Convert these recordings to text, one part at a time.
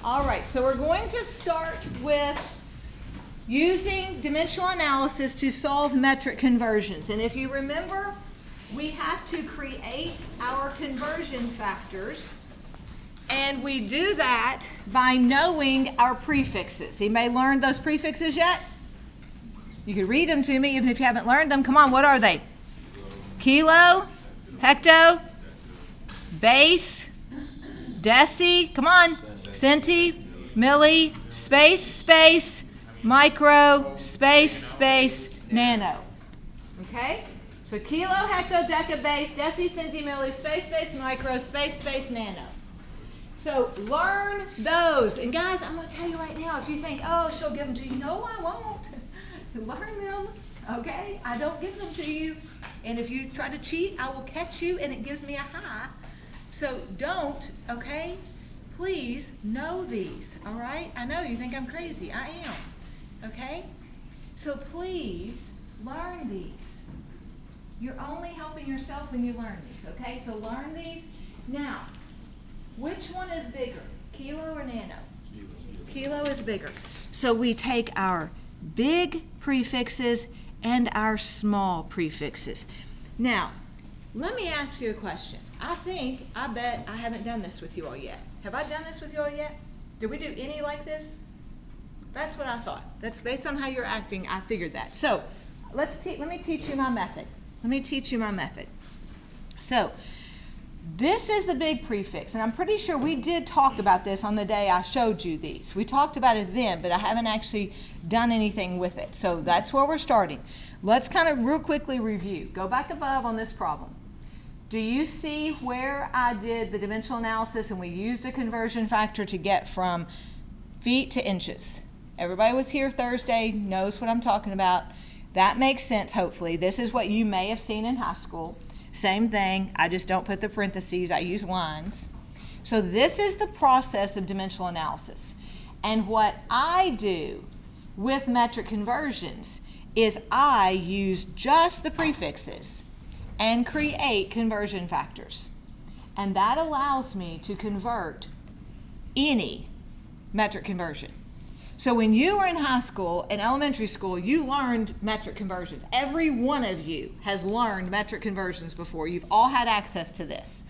All right, so we're going to start with using dimensional analysis to solve metric conversions. And if you remember, we have to create our conversion factors. And we do that by knowing our prefixes. Anybody learned those prefixes yet? You can read them to me even if you haven't learned them. Come on, what are they? Kilo, hecto, base, deci, come on, centi, milli, space, space, micro, space, space, nano. Okay? So kilo, hecto, deca, base, deci, centi, milli, space, space, micro, space, space, nano. So learn those. And guys, I'm going to tell you right now, if you think, oh, she'll give them to you. No, I won't. Learn them, okay? I don't give them to you. And if you try to cheat, I will catch you, and it gives me a high. So don't, okay? Please know these, all right? I know you think I'm crazy. I am, okay? So please learn these. You're only helping yourself when you learn these, okay? So learn these. Now, which one is bigger, kilo or nano? Kilo is bigger. So we take our big prefixes and our small prefixes. Now, let me ask you a question. I bet I haven't done this with you all yet. Have I done this with you all yet? Did we do any like this? That's what I thought. That's based on how you're acting, I figured that. So, let me teach you my method. So, this is the big prefix, and I'm pretty sure we did talk about this on the day I showed you these. We talked about it then, but I haven't actually done anything with it. So that's where we're starting. Let's kind of real quickly review. Go back above on this problem. Do you see where I did the dimensional analysis and we used a conversion factor to get from feet to inches? Everybody was here Thursday, knows what I'm talking about. That makes sense, hopefully. This is what you may have seen in high school. Same thing, I just don't put the parentheses, I use lines. So this is the process of dimensional analysis. And what I do with metric conversions is I use just the prefixes and create conversion factors. And that allows me to convert any metric conversion. So when you were in high school and elementary school, you learned metric conversions. Every one of you has learned metric conversions before. You've all had access to this.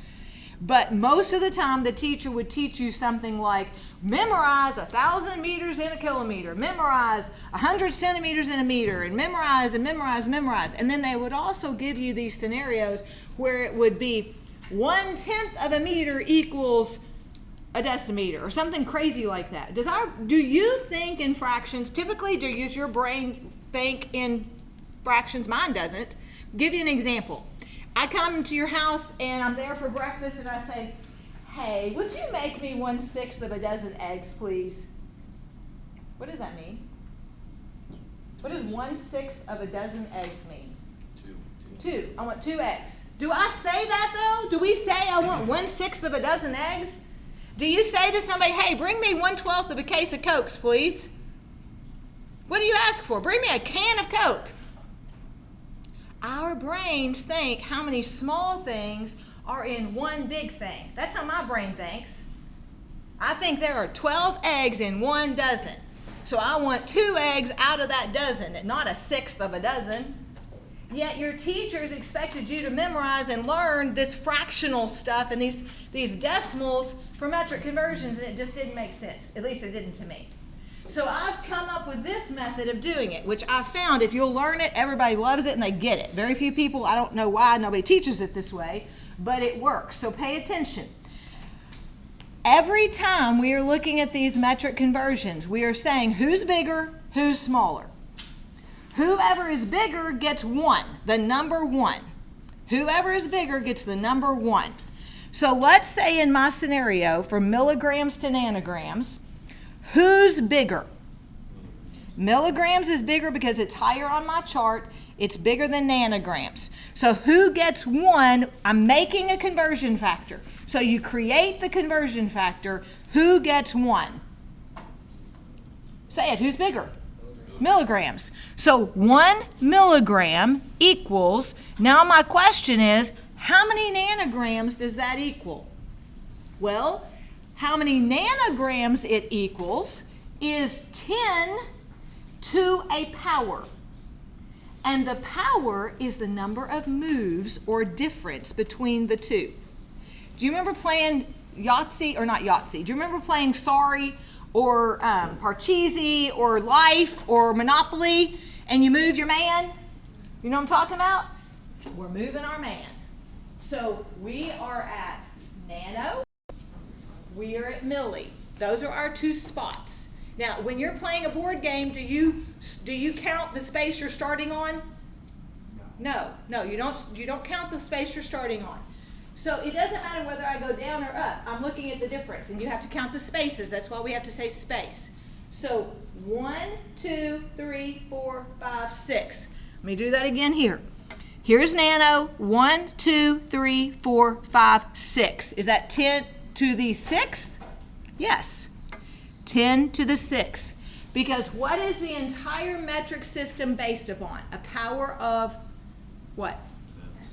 But most of the time, the teacher would teach you something like, memorize 1,000 meters in a kilometer, memorize 100 centimeters in a meter, and memorize and memorize and memorize. And then they would also give you these scenarios where it would be 1/10 of a meter equals a decimeter or something crazy like that. Do you think in fractions? Typically, does your brain think in fractions? Mine doesn't. Give you an example. I come to your house and I'm there for breakfast and I say, hey, would you make me 1/6 of a dozen eggs, please? What does that mean? What does 1/6 of a dozen eggs mean? Two. I want 2 eggs. Do I say that though? Do we say I want 1/6 of a dozen eggs? Do you say to somebody, hey, bring me 1/12 of a case of Cokes, please? What do you ask for? Bring me a can of Coke. Our brains think how many small things are in one big thing. That's how my brain thinks. I think there are 12 eggs in 1 dozen. So I want 2 eggs out of that dozen, and not 1/6 of a dozen. Yet your teachers expected you to memorize and learn this fractional stuff and these decimals for metric conversions, and it just didn't make sense. At least it didn't to me. So I've come up with this method of doing it, which I found if you'll learn it, everybody loves it and they get it. Very few people, I don't know why nobody teaches it this way, but it works. So pay attention. Every time we are looking at these metric conversions, we are saying who's bigger, who's smaller. Whoever is bigger gets 1, the number 1. Whoever is bigger gets the number 1. So let's say in my scenario, from milligrams to nanograms, who's bigger? Milligrams is bigger because it's higher on my chart. It's bigger than nanograms. So who gets 1? I'm making a conversion factor. So you create the conversion factor. Who gets 1? Say it. Who's bigger? Milligrams. So 1 milligram equals, now my question is, how many nanograms does that equal? Well, how many nanograms it equals is 10 to a power. And the power is the number of moves or difference between the two. Do you remember playing Yahtzee, or not Yahtzee? Do you remember playing Sorry or Parcheesi or Life or Monopoly, and you move your man? You know what I'm talking about? We're moving our man. So we are at nano, we are at milli. Those are our two spots. Now, when you're playing a board game, do you count the space you're starting on? No, you don't count the space you're starting on. So it doesn't matter whether I go down or up. I'm looking at the difference, and you have to count the spaces. That's why we have to say space. So 1, 2, 3, 4, 5, 6. Let me do that again here. Here's nano. 1, 2, 3, 4, 5, 6. Is that 10 to the 6th? Yes. 10 to the 6th. Because what is the entire metric system based upon? A power of what?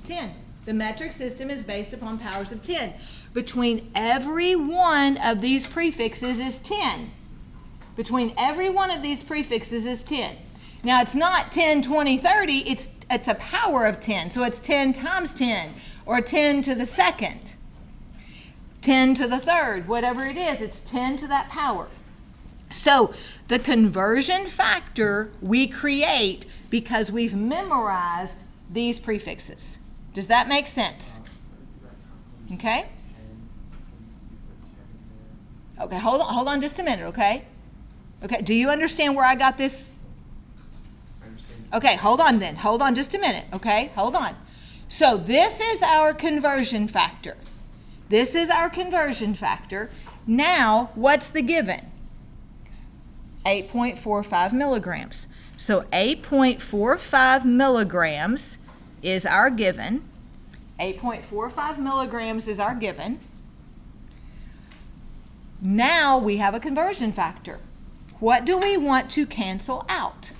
10. The metric system is based upon powers of 10. Between every one of these prefixes is 10. Between every one of these prefixes is 10. Now, it's not 10, 20, 30. It's a power of 10. So it's 10 times 10, or 10 to the 2nd, 10 to the 3rd, whatever it is. It's 10 to that power. So the conversion factor we create because we've memorized these prefixes. Does that make sense? Okay? Okay, hold on just a minute, okay? Okay, do you understand where I got this? Okay, hold on then. Hold on just a minute, okay? Hold on. So this is our conversion factor. This is our conversion factor. Now, what's the given? 8.45 milligrams. So 8.45 milligrams is our given. 8.45 milligrams is our given. Now we have a conversion factor. What do we want to cancel out?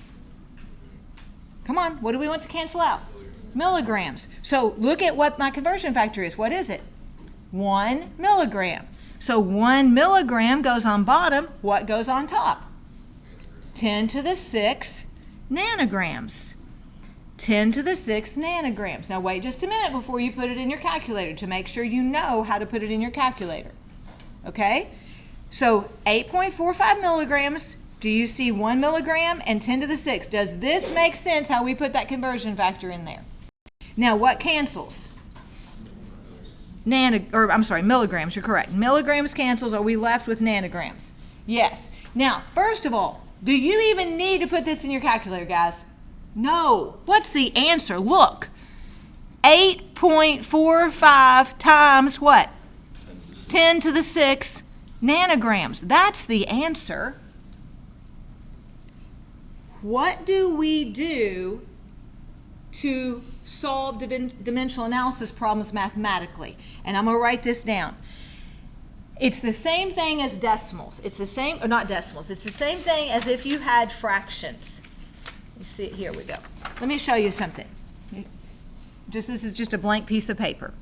Come on, what do we want to cancel out? Milligrams. So look at what my conversion factor is. What is it? 1 milligram. So 1 milligram goes on bottom. What goes on top? 10 to the 6 nanograms. 10 to the 6 nanograms. Now wait just a minute before you put it in your calculator to make sure you know how to put it in your calculator. Okay? So 8.45 milligrams. Do you see 1 milligram and 10 to the 6? Does this make sense how we put that conversion factor in there? Now what cancels? Milligrams, you're correct. Milligrams cancels. Are we left with nanograms? Yes. Now, first of all, do you even need to put this in your calculator, guys? No. What's the answer? Look. 8.45 times what? 10 to the 6 nanograms. That's the answer. What do we do to solve dimensional analysis problems mathematically? And I'm going to write this down. It's the same thing as decimals. It's the same, or not decimals. It's the same thing as if you had fractions. You see, here we go. Let me show you something. This is just a blank piece of paper.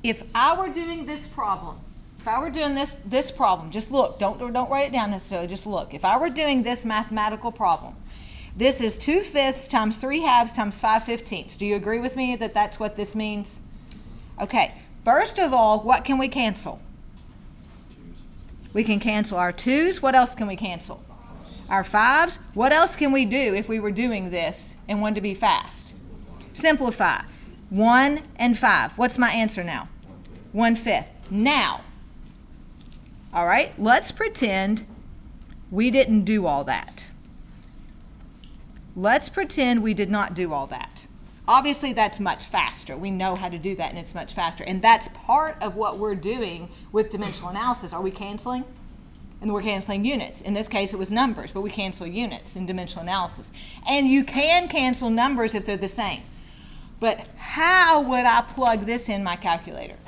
If I were doing this problem, this problem, just look, don't write it down necessarily, just look. If I were doing this mathematical problem, this is 2/5 times 3/2 times 5/15. Do you agree with me that that's what this means? Okay, first of all, what can we cancel? We can cancel our 2's. What else can we cancel? Our 5's. What else can we do if we were doing this and wanted to be fast? Simplify. 1 and 5. What's my answer now? 1/5. Now, all right, let's pretend we didn't do all that. Let's pretend we did not do all that. Obviously, that's much faster. We know how to do that, and it's much faster. And that's part of what we're doing with dimensional analysis. Are we canceling? And we're canceling units. In this case, it was numbers, but we cancel units in dimensional analysis. And you can cancel numbers if they're the same. But how would I plug this in my calculator?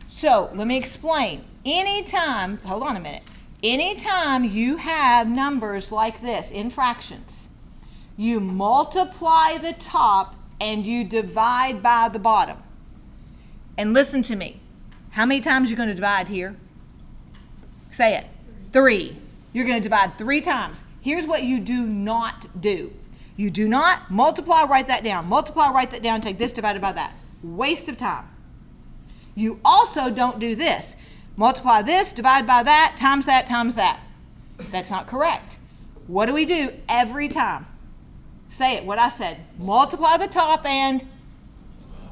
So let me explain. Anytime, hold on a minute. Anytime you have numbers like this in fractions, you multiply the top and you divide by the bottom. And listen to me. How many times are you going to divide here? Say it. 3. You're going to divide 3 times. Here's what you do not do. You do not multiply, write that down. Multiply, write that down, take this divided by that. Waste of time. You also don't do this. Multiply this, divide by that, times that, times that. That's not correct. What do we do every time? Say it, what I said. Multiply the top and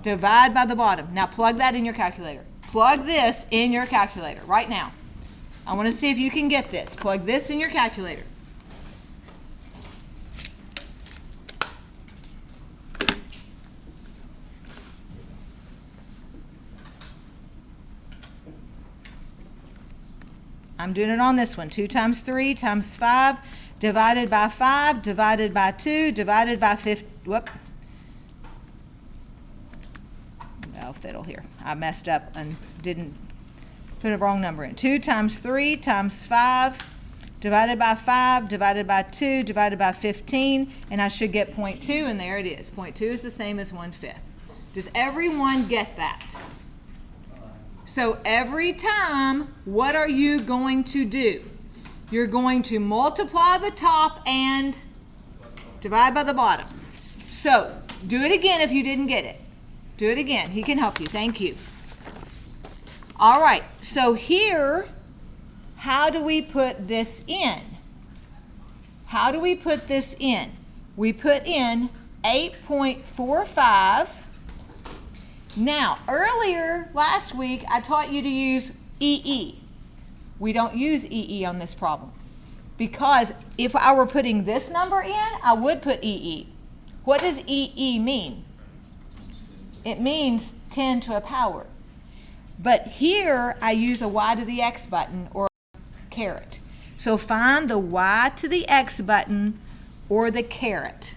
divide by the bottom. Now plug that in your calculator. Plug this in your calculator right now. I want to see if you can get this. Plug this in your calculator. I'm doing it on this one. 2 times 3 times 5 divided by 5 divided by 2 divided by 50. Whoop. I'll fiddle here. I messed up and didn't put a wrong number in. 2 times 3 times 5 divided by 5 divided by 2 divided by 15. And I should get 0.2, and there it is. 0.2 is the same as 1/5. Does everyone get that? So every time, what are you going to do? You're going to multiply the top and divide by the bottom. So do it again if you didn't get it. Do it again. He can help you. Thank you. All right. So here, how do we put this in? How do we put this in? We put in 8.45. Now, earlier last week, I taught you to use EE. We don't use EE on this problem because if I were putting this number in, I would put EE. What does EE mean? It means 10 to a power. But here, I use a y to the x button or a caret. So find the y to the x button or the caret.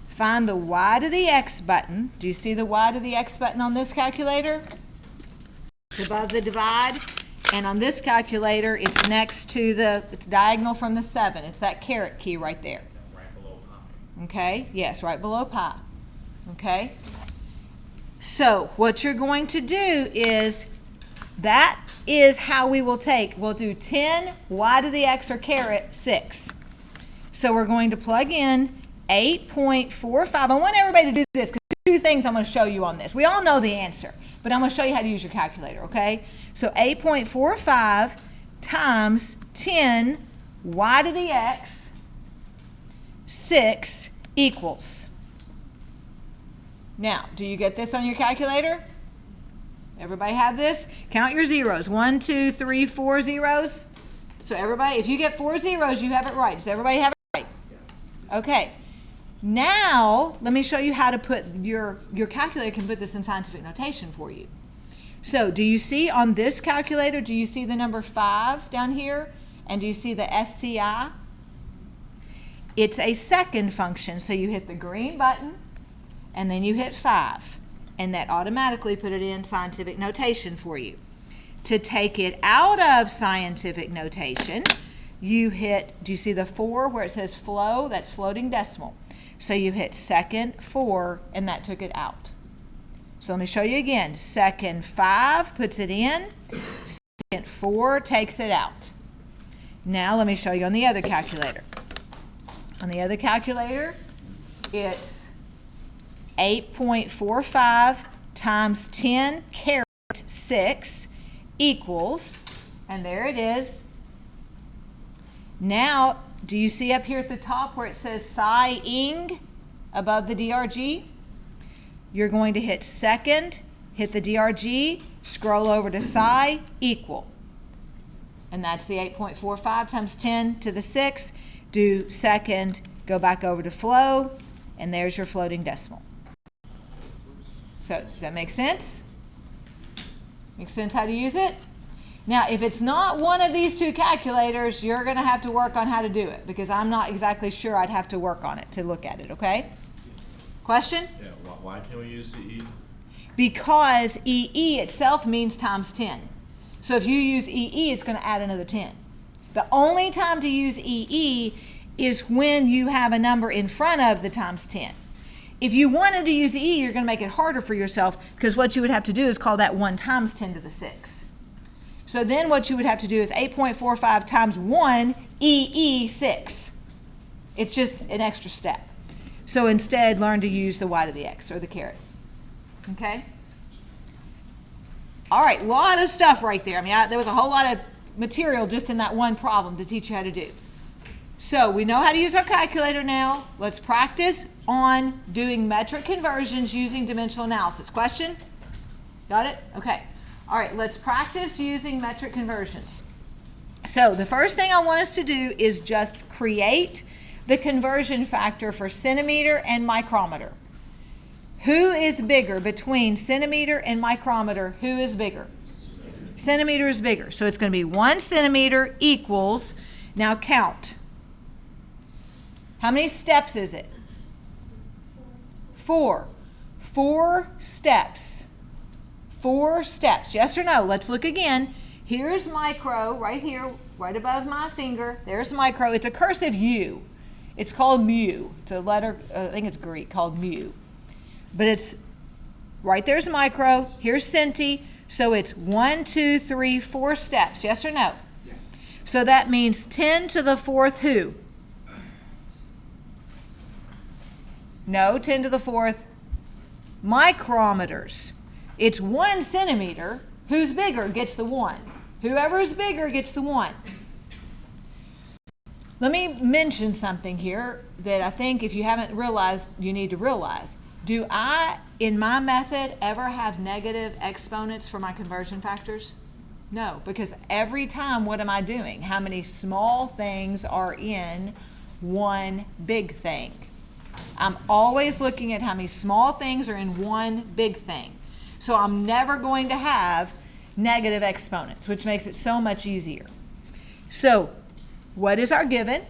Find the y to the x button. Do you see the y to the x button on this calculator? It's above the divide. And on this calculator, it's next to it's diagonal from the 7. It's that caret key right there. Right below pi. Okay? Yes, right below pi. Okay? So what you're going to do is, that is how we will we'll do 10 y to the x or caret 6. So we're going to plug in 8.45. I want everybody to do this because 2 things I'm going to show you on this. We all know the answer, but I'm going to show you how to use your calculator, okay? So 8.45 times 10 y to the x 6 equals. Now, do you get this on your calculator? Everybody have this? Count your zeros. 1, 2, 3, 4 zeros. So everybody, if you get 4 zeros, you have it right. Does everybody have it right? Okay. Now, let me show you how to put your calculator can put this in scientific notation for you. So, do you see on this calculator, do you see the number 5 down here? And do you see the SCI? It's a second function, so you hit the green button, and then you hit 5. And that automatically put it in scientific notation for you. To take it out of scientific notation, you hit, do you see the 4 where it says flow? That's floating decimal. So you hit second 4, and that took it out. So let me show you again. Second 5 puts it in. Second 4 takes it out. Now let me show you on the other calculator. On the other calculator, it's 8.45 times 10 caret 6 equals, and there it is. Now, do you see up here at the top where it says psi-ing above the DRG? You're going to hit second, hit the DRG, scroll over to psi, equal. And that's the 8.45 times 10 to the 6. Do second, go back over to flow, and there's your floating decimal. So, does that make sense? Make sense how to use it? Now, if it's not one of these 2 calculators, you're going to have to work on how to do it because I'm not exactly sure. I'd have to work on it to look at it, okay? Question? Yeah, why can't we use CE? Because EE itself means times 10. So if you use EE, it's going to add another 10. The only time to use EE is when you have a number in front of the times 10. If you wanted to use EE, you're going to make it harder for yourself, because what you would have to do is call that 1 times 10 to the 6. So then what you would have to do is 8.45 times 1 EE 6. It's just an extra step. So instead, learn to use the y to the x, or the caret. Okay? All right, a lot of stuff right there. I mean, there was a whole lot of material just in that one problem to teach you how to do. So we know how to use our calculator now. Let's practice on doing metric conversions using dimensional analysis. Question? Got it? Okay. All right, let's practice using metric conversions. So the first thing I want us to do is just create the conversion factor for centimeter and micrometer. Who is bigger between centimeter and micrometer? Who is bigger? Centimeter is bigger. So it's going to be 1 centimeter equals, now count. How many steps is it? 4. 4 steps. 4 steps. Yes or no? Let's look again. Here's micro right here, right above my finger. There's micro. It's a cursive U. It's called mu. It's a letter, I think it's Greek, called mu. But it's, right there's micro. Here's centi. So it's 1, 2, 3, 4 steps. Yes or no? Yes. So that means 10 to the 4th who? No, 10 to the 4th micrometers. It's 1 centimeter. Who's bigger gets the 1. Whoever is bigger gets the 1. Let me mention something here that I think if you haven't realized, you need to realize. Do I, in my method, ever have negative exponents for my conversion factors? No, because every time, what am I doing? How many small things are in one big thing? I'm always looking at how many small things are in one big thing. So I'm never going to have negative exponents, which makes it so much easier. So what is our given?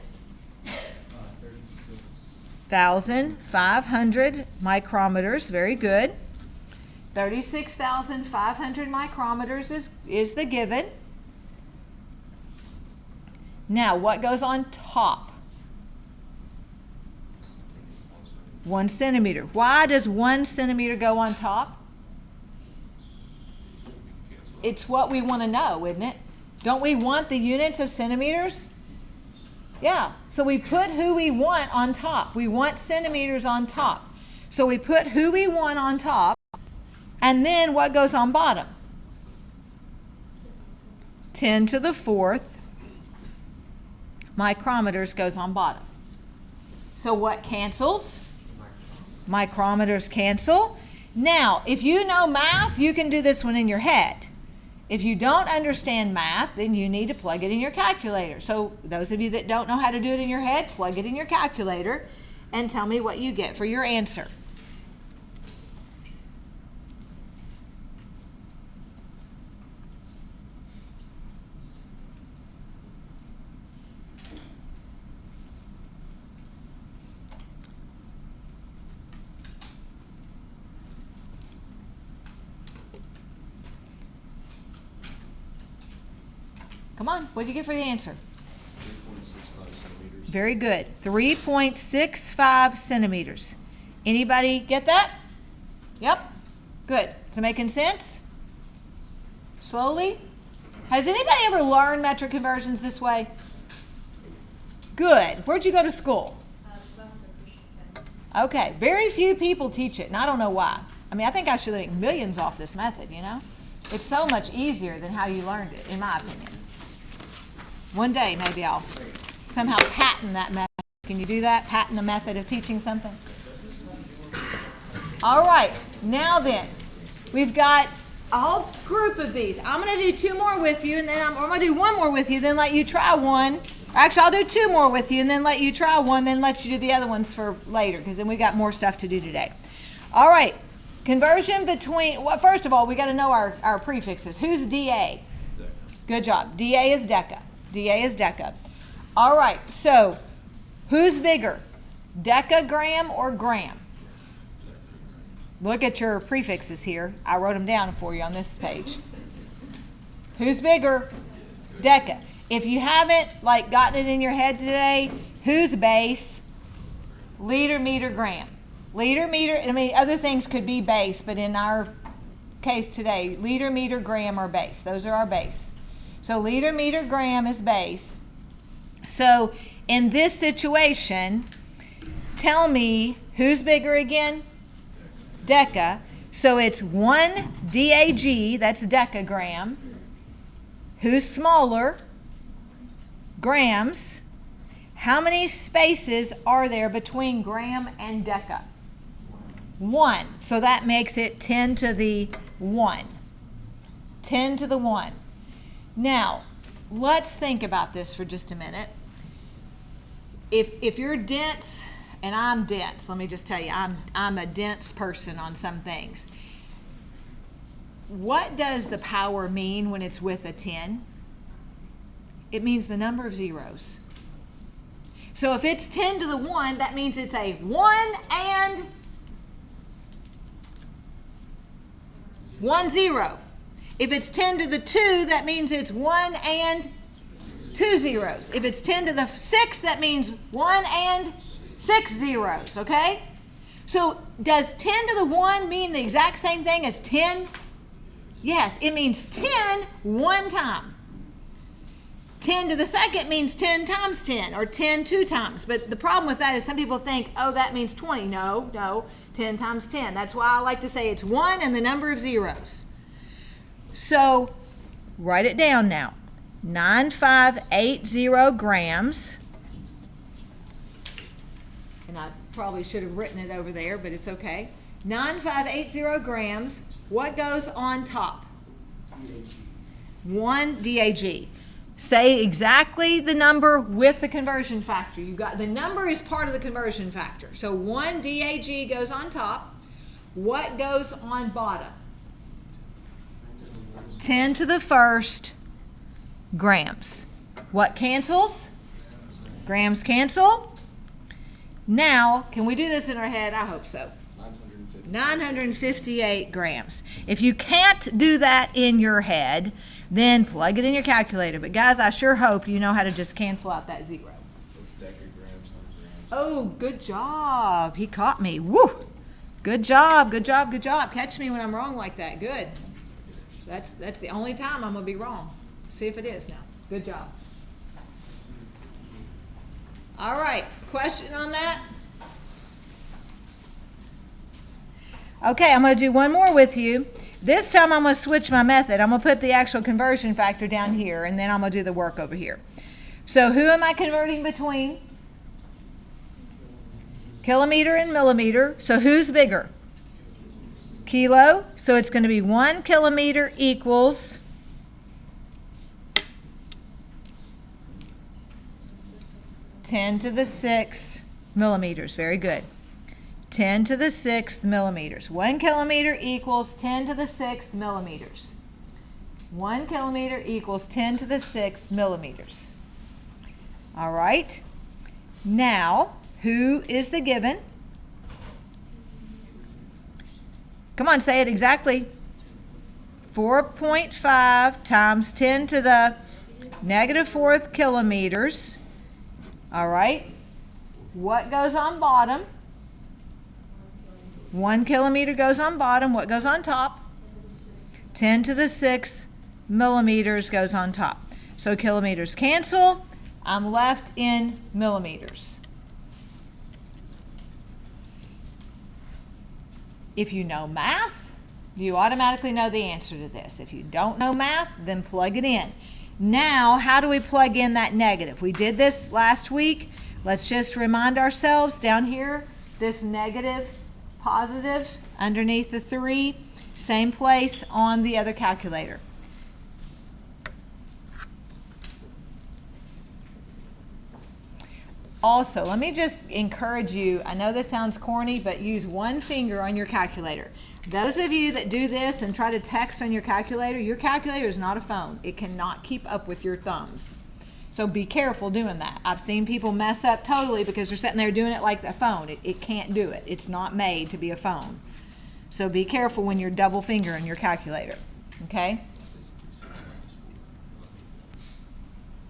1,500 micrometers. Very good. 36,500 micrometers is the given. Now, what goes on top? 1 centimeter. Why does 1 centimeter go on top? It's what we want to know, isn't it? Don't we want the units of centimeters? Yeah. So we put who we want on top. We want centimeters on top. So we put who we want on top, and then what goes on bottom? 10 to the 4th micrometers goes on bottom. So what cancels? Micrometers cancel. Now, if you know math, you can do this one in your head. If you don't understand math, then you need to plug it in your calculator. So those of you that don't know how to do it in your head, plug it in your calculator and tell me what you get for your answer. Come on, what did you get for the answer? 3.65 centimeters. Very good. 3.65 centimeters. Anybody get that? Yep. Good. Is it making sense? Slowly? Has anybody ever learned metric conversions this way? Good. Where'd you go to school? Okay. Very few people teach it, and I don't know why. I mean, I think I should make millions off this method, you know? It's so much easier than how you learned it, in my opinion. One day, maybe I'll somehow patent that method. Can you do that? Patent a method of teaching something? All right. Now then, we've got a whole group of these. I'm going to do 2 more with you, and then I'm going to do 1 more with you, then let you try one. Actually, I'll do 2 more with you, and then let you try one, then let you do the other ones for later, because then we got more stuff to do today. All right. Conversion between, well, first of all, we got to know our prefixes. Who's DA? Good job. DA is deca. DA is deca. All right, so who's bigger, decagram or gram? Look at your prefixes here. I wrote them down for you on this page. Who's bigger? Deca. If you haven't like gotten it in your head today, who's base? Liter, meter, gram. Liter, meter, I mean, other things could be base, but in our case today, liter, meter, gram are base. Those are our base. So liter, meter, gram is base. So in this situation, tell me who's bigger again? Deca. So it's 1 DAG, that's decagram. Who's smaller? Grams. How many spaces are there between gram and deca? 1. So that makes it 10 to the 1. 10 to the 1. Now, let's think about this for just a minute. If you're dense, and I'm dense, let me just tell you, I'm a dense person on some things. What does the power mean when it's with a 10? It means the number of zeros. So if it's 10 to the 1, that means it's a 1 and 1 0. If it's 10 to the 2, that means it's 1 and 2 zeros. If it's 10 to the 6, that means 1 and 6 zeros, okay? So does 10 to the 1 mean the exact same thing as 10? Yes, it means 10 one time. 10 to the second means 10 times 10, or 10 two times. But the problem with that is some people think, oh, that means 20. No, 10 times 10. That's why I like to say it's 1 and the number of zeros. So write it down now. 9580 grams. And I probably should have written it over there, but it's okay. 9580 grams. What goes on top? 1 DAG. Say exactly the number with the conversion factor. You got the number is part of the conversion factor. So 1 DAG goes on top. What goes on bottom? 10 to the first grams. What cancels? Grams cancel. Now, can we do this in our head? I hope so. 958 grams. If you can't do that in your head, then plug it in your calculator. But guys, I sure hope you know how to just cancel out that 0. Oh, good job. He caught me. Woo! Good job, good job, good job. Catch me when I'm wrong like that. Good. That's the only time I'm going to be wrong. See if it is now. Good job. All right, question on that? Okay, I'm going to do one more with you. This time I'm going to switch my method. I'm going to put the actual conversion factor down here, and then I'm going to do the work over here. So who am I converting between? Kilometer and millimeter. So who's bigger? Kilo. So it's going to be 1 kilometer equals 10 to the 6th millimeters. Very good. 10 to the 6th millimeters. 1 kilometer equals 10 to the 6th millimeters. 1 kilometer equals 10 to the 6th millimeters. All right. Now, who is the given? Come on, say it exactly. 4.5 times 10 to the -4th kilometers. All right. What goes on bottom? 1 kilometer goes on bottom. What goes on top? 10 to the 6th millimeters goes on top. So kilometers cancel. I'm left in millimeters. If you know math, you automatically know the answer to this. If you don't know math, then plug it in. Now, how do we plug in that negative? We did this last week. Let's just remind ourselves down here, this negative, positive, underneath the 3, same place on the other calculator. Also, let me just encourage you, I know this sounds corny, but use one finger on your calculator. Those of you that do this and try to text on your calculator is not a phone. It cannot keep up with your thumbs. So be careful doing that. I've seen people mess up totally because they're sitting there doing it like a phone. It can't do it. It's not made to be a phone. So be careful when you're double fingering your calculator. Okay?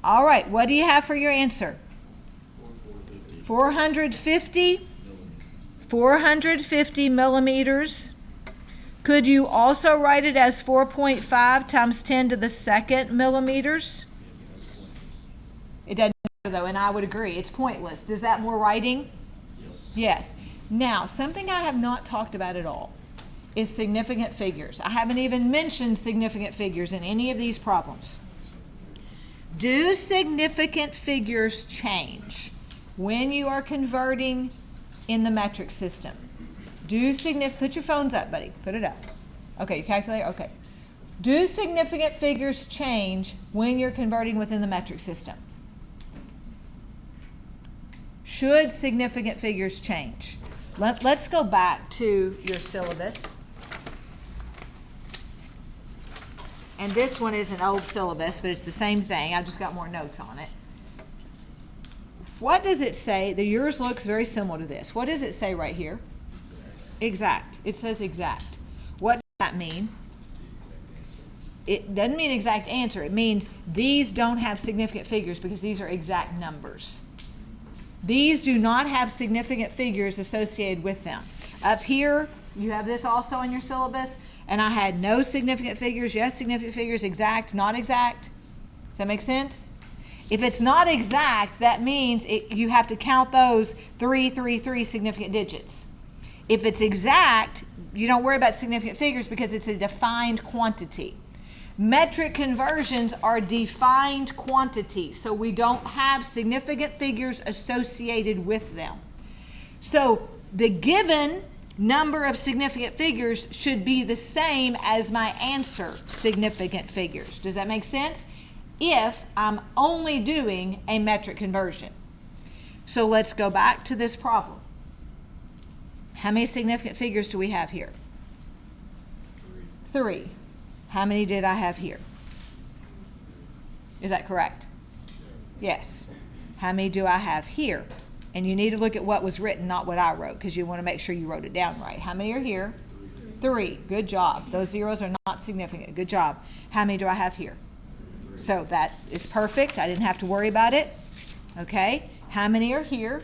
All right, what do you have for your answer? 450 450? millimeters. 450 millimeters. Could you also write it as 4.5 times 10 to the second millimeters? It doesn't matter though, and I would agree, it's pointless. Is that more writing? Yes. Yes. Now, something I have not talked about at all is significant figures. I haven't even mentioned significant figures in any of these problems. Do significant figures change when you are converting in the metric system? Put your phones up, buddy. Put it up. Okay, your calculator? Okay. Do significant figures change when you're converting within the metric system? Should significant figures change? Let's go back to your syllabus. And this one is an old syllabus, but it's the same thing. I've just got more notes on it. What does it say? Yours looks very similar to this. What does it say right here? Exact. It says exact. What does that mean? It doesn't mean exact answer. It means these don't have significant figures because these are exact numbers. These do not have significant figures associated with them. Up here, you have this also in your syllabus, and I had no significant figures, yes, significant figures, exact, not exact. Does that make sense? If it's not exact, that means you have to count those 3 significant digits. If it's exact, you don't worry about significant figures because it's a defined quantity. Metric conversions are defined quantities, so we don't have significant figures associated with them. So the given number of significant figures should be the same as my answer, significant figures. Does that make sense? If I'm only doing a metric conversion. So let's go back to this problem. How many significant figures do we have here? 3. How many did I have here? Is that correct? Yes. How many do I have here? And you need to look at what was written, not what I wrote, because you want to make sure you wrote it down right. How many are here? 3. Good job. Those zeros are not significant. Good job. How many do I have here? So that is perfect. I didn't have to worry about it. Okay. How many are here?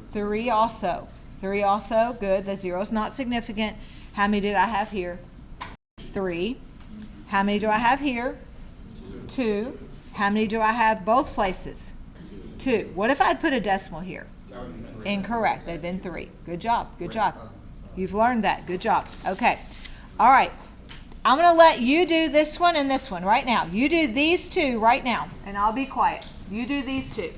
3 also. 3 also. Good. The zero is not significant. How many did I have here? 3. How many do I have here? 2. How many do I have both places? 2. What if I'd put a decimal here? Incorrect. They'd been 3. Good job. Good job. You've learned that. Good job. Okay. All right. I'm going to let you do this one and this one right now. You do these 2 right now, and I'll be quiet. You do these 2.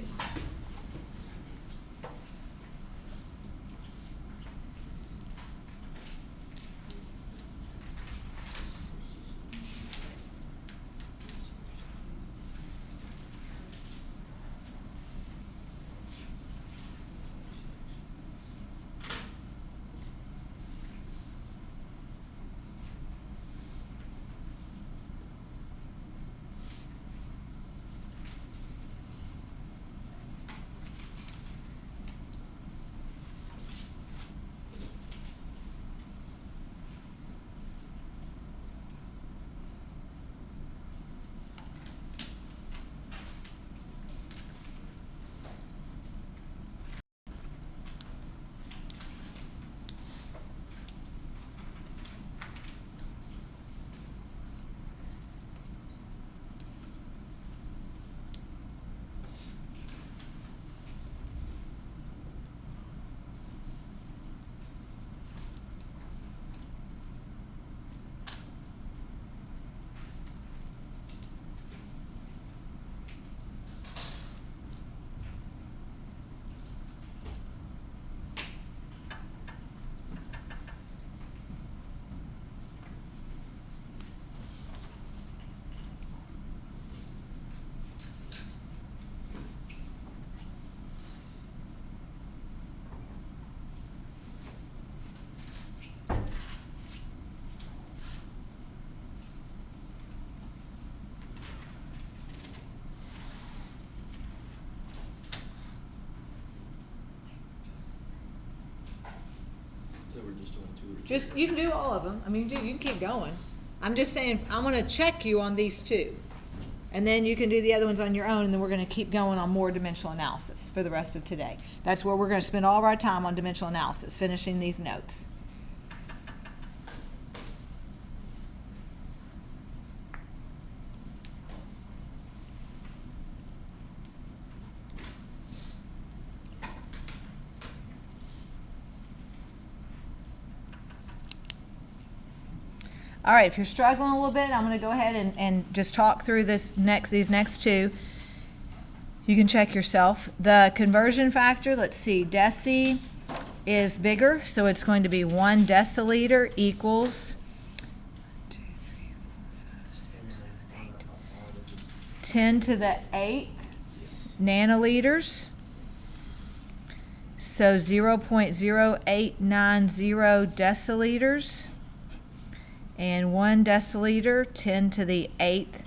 So we're just doing 2 or 3. Just, you can do all of them. I mean, you can keep going. I'm just saying, I'm going to check you on these 2. And then you can do the other ones on your own, and then we're going to keep going on more dimensional analysis for the rest of today. That's where we're going to spend all of our time on dimensional analysis, finishing these notes. All right, if you're struggling a little bit, I'm going to go ahead and just talk through these next two. You can check yourself. The conversion factor, let's see, deci is bigger, so it's going to be 1 deciliter equals 10 to the 8th nanoliters. So 0.0890 deciliters. And 1 deciliter, 10 to the 8th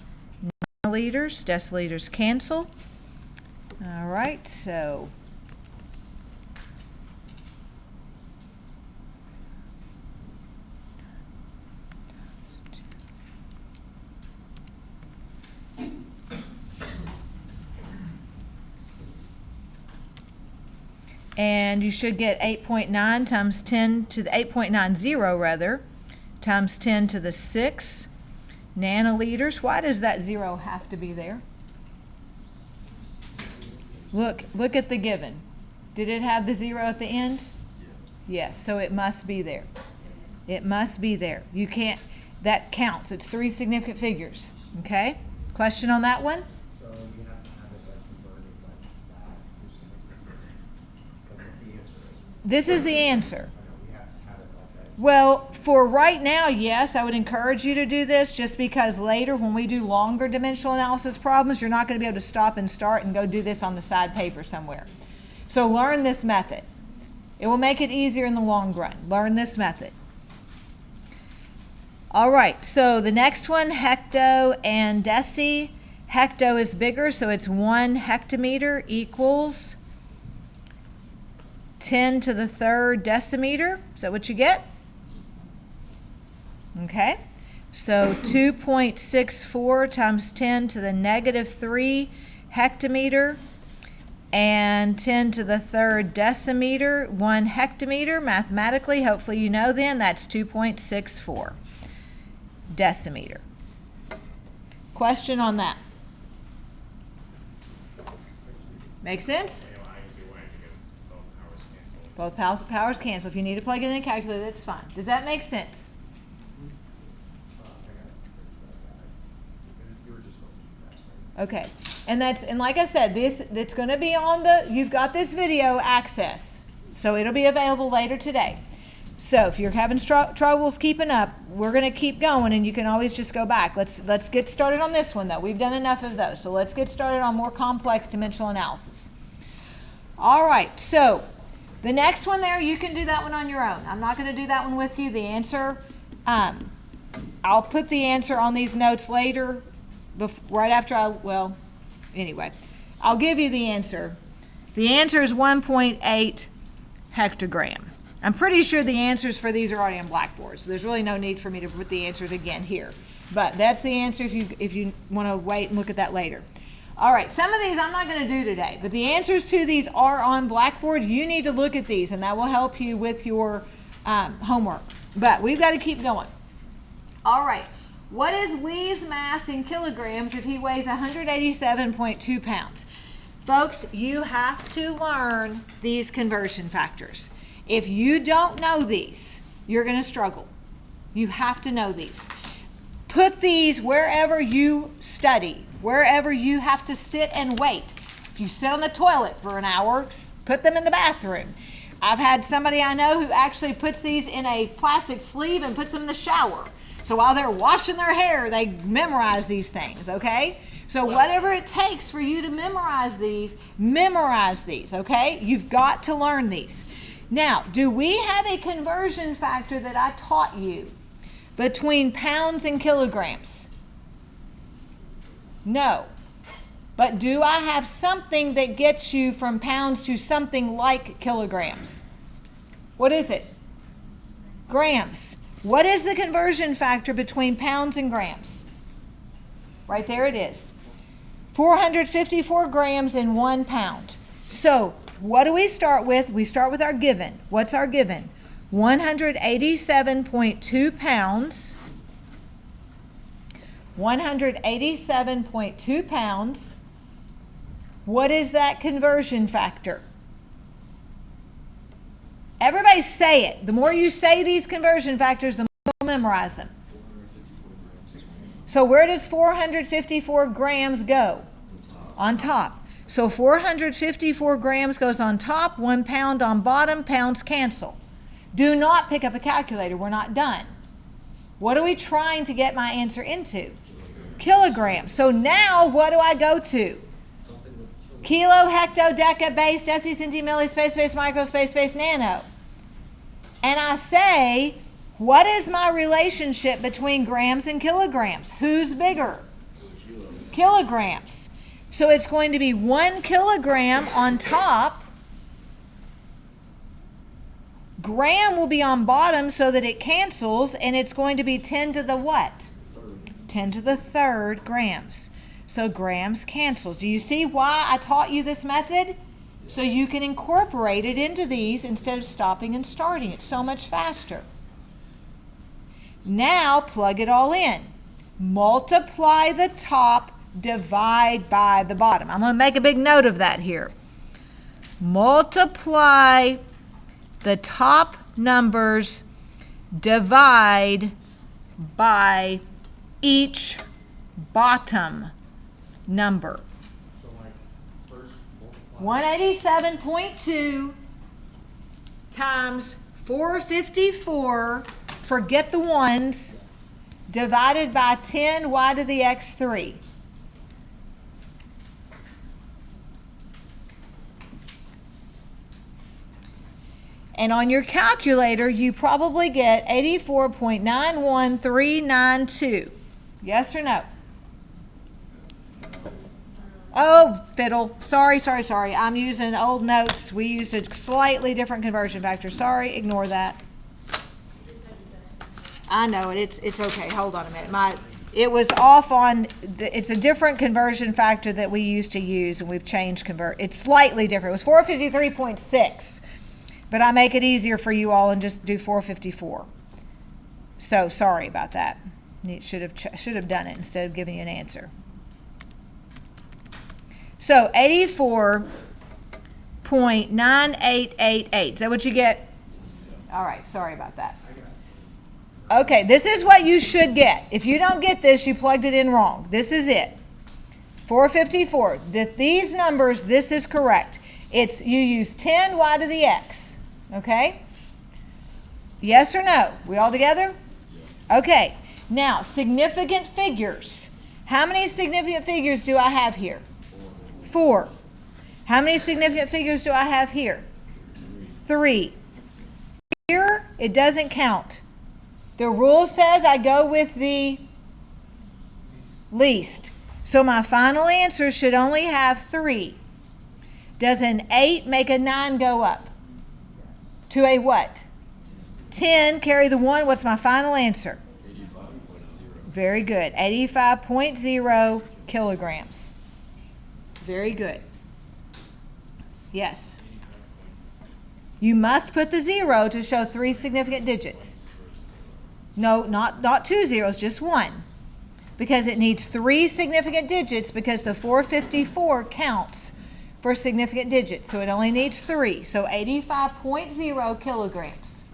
nanoliters. Deciliters cancel. All right, so and you should get 8.9 times 10 to the 8.90 rather, times 10 to the 6 nanoliters. Why does that 0 have to be there? Look at the given. Did it have the 0 at the end? Yes, so it must be there. It must be there. You can't, that counts. It's 3 significant figures. Okay? Question on that one? So you have to have it as converted like that. But the answer is, This is the answer. I know we have to have it like that. Well, for right now, yes, I would encourage you to do this just because later when we do longer dimensional analysis problems, you're not going to be able to stop and start and go do this on the side paper somewhere. So learn this method. It will make it easier in the long run. Learn this method. All right, so the next one, hecto and deci. Hecto is bigger, so it's 1 hectometer equals 10 to the 3rd decimeter. Is that what you get? Okay, so 2.64 times 10 to the negative 3 hectometer and 10 to the 3rd decimeter, 1 hectometer. Mathematically, hopefully you know then, that's 2.64 decimeter. Question on that? Make sense? Both powers cancel. If you need to plug it in the calculator, that's fine. Does that make sense? You were just supposed to do that, right? Okay. And like I said, it's going to be on the, you've got this video access. So it'll be available later today. So if you're having troubles keeping up, we're going to keep going and you can always just go back. Let's get started on this one though. We've done enough of those. So let's get started on more complex dimensional analysis. All right. So the next one there, you can do that one on your own. I'm not going to do that one with you. The answer, I'll put the answer on these notes later, right after anyway, I'll give you the answer. The answer is 1.8 hectogram. I'm pretty sure the answers for these are already on Blackboard, so there's really no need for me to put the answers again here. But that's the answer if you want to wait and look at that later. All right, some of these I'm not going to do today, but the answers to these are on Blackboard. You need to look at these, and that will help you with your homework. But we've got to keep going. All right, what is Lee's mass in kilograms if he weighs 187.2 pounds? Folks, you have to learn these conversion factors. If you don't know these, you're going to struggle. You have to know these. Put these wherever you study, wherever you have to sit and wait. If you sit on the toilet for an hour, put them in the bathroom. I've had somebody I know who actually puts these in a plastic sleeve and puts them in the shower. So while they're washing their hair, they memorize these things, okay? So whatever it takes for you to memorize these, okay? You've got to learn these. Now, do we have a conversion factor that I taught you between pounds and kilograms? No. But do I have something that gets you from pounds to something like kilograms? What is it? Grams. What is the conversion factor between pounds and grams? Right there it is. 454 grams in 1 pound. So what do we start with? We start with our given. What's our given? 187.2 pounds. 187.2 pounds. What is that conversion factor? Everybody say it. The more you say these conversion factors, the more you'll memorize them. 454 grams is 1. So where does 454 grams go? On top. So 454 grams goes on top, 1 pound on bottom, pounds cancel. Do not pick up a calculator. We're not done. What are we trying to get my answer into? Kilograms. So now what do I go to? Kilo, hecto, deca, base, deci, centi, milli, space, space, micro, space, space, nano. And I say, what is my relationship between grams and kilograms? Who's bigger? Kilograms. So it's going to be 1 kilogram on top. Gram will be on bottom so that it cancels, and it's going to be 10 to the what? 10 to the third grams. So grams cancels. Do you see why I taught you this method? So you can incorporate it into these instead of stopping and starting. It's so much faster. Now plug it all in. Multiply the top, divide by the bottom. I'm going to make a big note of that here. Multiply the top numbers, divide by each bottom number. So like first multiply. 187.2 times 454, forget the ones, divided by 10 y to the x 3. And on your calculator, you probably get 84.91392. Yes or no? Oh, fiddle. Sorry. I'm using old notes. We used a slightly different conversion factor. Sorry, ignore that. I know it. It's okay. Hold on a minute. It was off on, it's a different conversion factor that we used to use, and we've changed It's slightly different. It was 453.6. But I make it easier for you all and just do 454. So sorry about that. Should have done it instead of giving you an answer. So 84.9888. Is that what you get? All right, sorry about that. Okay, this is what you should get. If you don't get this, you plugged it in wrong. This is it. 454. These numbers, this is correct. You use 10 y to the x. Okay? Yes or no? We all together? Okay. Now, significant figures. How many significant figures do I have here? 4. How many significant figures do I have here? 3. Here, it doesn't count. The rule says I go with the least. So my final answer should only have 3. Does an 8 make a 9 go up? To a what? 10, carry the 1. What's my final answer? 85.0. Very good. 85.0 kilograms. Very good. Yes. You must put the 0 to show 3 significant digits. No, not 2 zeros, just 1. Because it needs 3 significant digits because the 454 counts for significant digits. So it only needs 3. So 85.0 kilograms.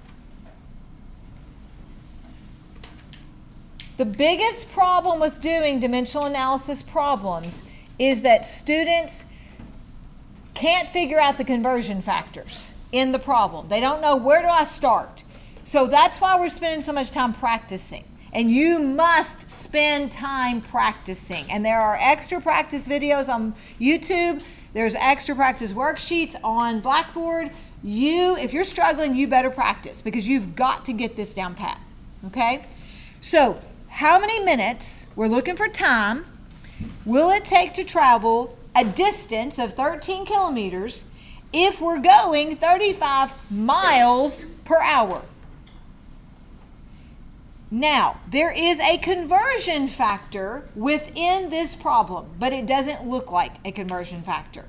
The biggest problem with doing dimensional analysis problems is that students can't figure out the conversion factors in the problem. They don't know, where do I start? So that's why we're spending so much time practicing. And you must spend time practicing. And there are extra practice videos on YouTube. There's extra practice worksheets on Blackboard. If you're struggling, you better practice because you've got to get this down pat. Okay? So, how many minutes, we're looking for time, will it take to travel a distance of 13 kilometers if we're going 35 miles per hour? Now, there is a conversion factor within this problem, but it doesn't look like a conversion factor.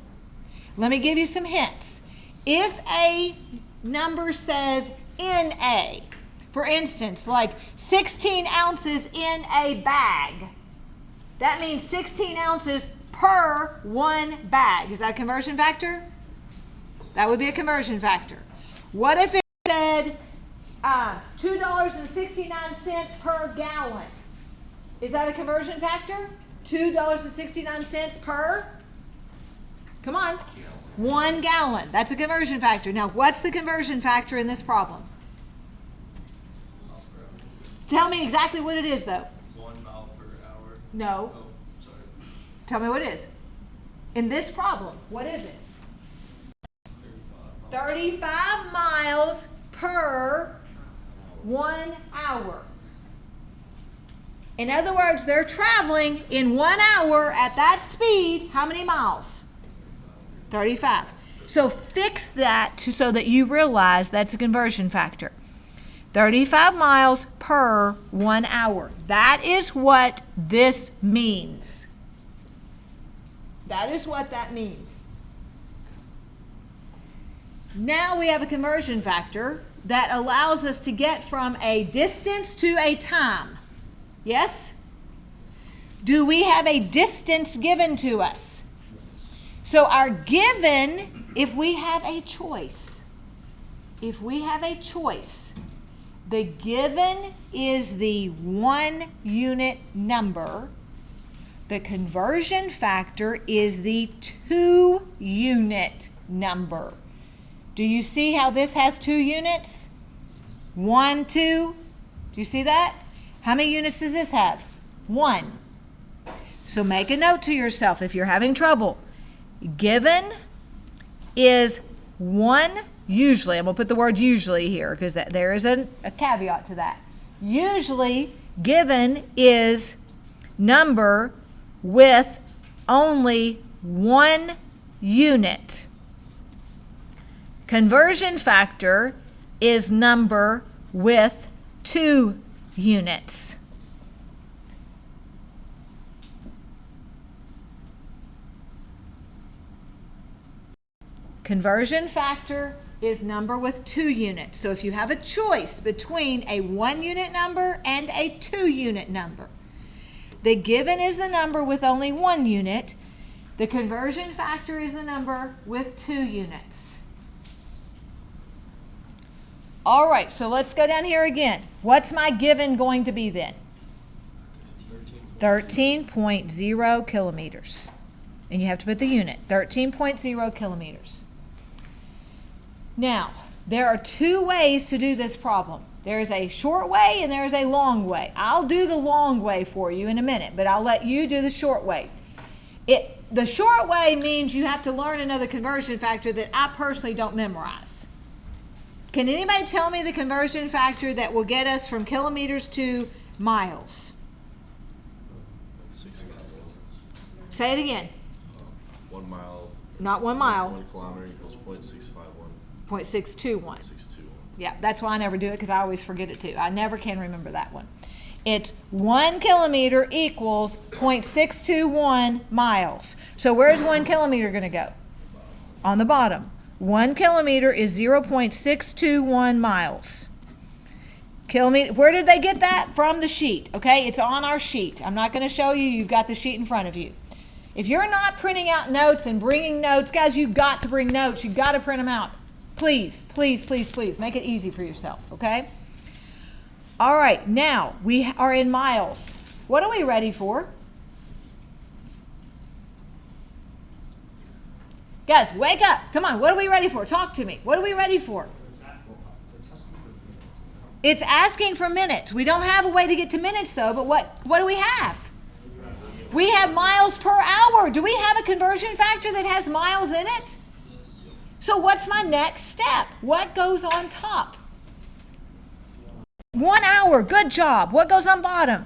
Let me give you some hints. If a number says NA, for instance, like 16 ounces in a bag, that means 16 ounces per one bag. Is that a conversion factor? That would be a conversion factor. What if it said $2.69 per gallon? Is that a conversion factor? $2.69 per? Come on. 1 gallon. That's a conversion factor. Now, what's the conversion factor in this problem? Tell me exactly what it is, though. 1 mile per hour. No. Oh, sorry. Tell me what it is. In this problem, what is it? 35 miles per 1 hour. In other words, they're traveling in 1 hour at that speed. How many miles? 35. So fix that so that you realize that's a conversion factor. 35 miles per 1 hour. That is what this means. That is what that means. Now we have a conversion factor that allows us to get from a distance to a time. Yes? Do we have a distance given to us? So our given, if we have a choice, the given is the 1 unit number. The conversion factor is the 2 unit number. Do you see how this has 2 units? 1, 2. Do you see that? How many units does this have? 1. So make a note to yourself if you're having trouble. Given is 1, usually. I'm going to put the word usually here because there is a caveat to that. Usually, given is number with only 1 unit. Conversion factor is number with 2 units. Conversion factor is number with 2 units. So if you have a choice between a 1 unit number and a 2 unit number, the given is the number with only 1 unit. The conversion factor is the number with 2 units. All right, so let's go down here again. What's my given going to be then? 13.0 kilometers. And you have to put the unit, 13.0 kilometers. Now, there are 2 ways to do this problem. There is a short way and there is a long way. I'll do the long way for you in a minute, but I'll let you do the short way. The short way means you have to learn another conversion factor that I personally don't memorize. Can anybody tell me the conversion factor that will get us from kilometers to miles? Say it again. 1 mile. Not 1 mile. 1 kilometer equals 0.651. 0.621. 621. Yeah, that's why I never do it because I always forget it too. I never can remember that one. It's 1 kilometer equals 0.621 miles. So where's 1 kilometer going to go? On the bottom. 1 kilometer is 0.621 miles. Kilometer. Where did they get that? From the sheet. Okay, it's on our sheet. I'm not going to show you. You've got the sheet in front of you. If you're not printing out notes and bringing notes, guys, you've got to bring notes. You've got to print them out. Please, please, please, please. Make it easy for yourself, okay? All right, now we are in miles. What are we ready for? Guys, wake up. Come on, what are we ready for? Talk to me. What are we ready for? It's asking for minutes. We don't have a way to get to minutes, though, but what do we have? We have miles per hour. Do we have a conversion factor that has miles in it? So what's my next step? What goes on top? 1 hour. Good job. What goes on bottom?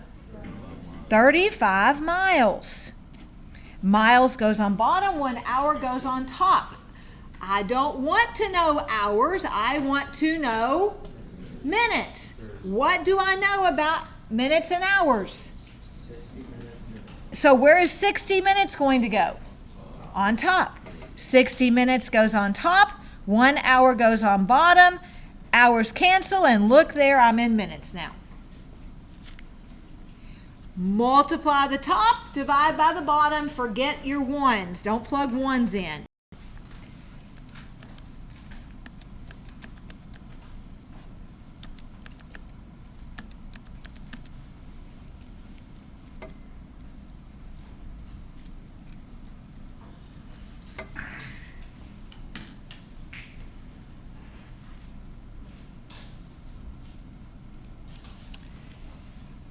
35 miles. Miles goes on bottom. 1 hour goes on top. I don't want to know hours. I want to know minutes. What do I know about minutes and hours? So where is 60 minutes going to go? On top. 60 minutes goes on top. 1 hour goes on bottom. Hours cancel, and look there, I'm in minutes now. Multiply the top, divide by the bottom, forget your ones. Don't plug ones in.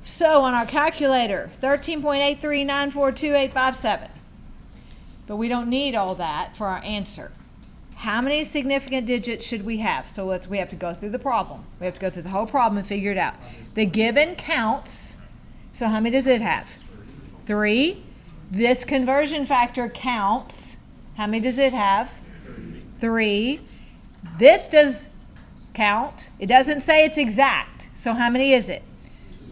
So on our calculator, 13.83942857. But we don't need all that for our answer. How many significant digits should we have? So we have to go through the problem. We have to go through the whole problem and figure it out. The given counts. So how many does it have? 3. This conversion factor counts. How many does it have? 3. This does count. It doesn't say it's exact. So how many is it?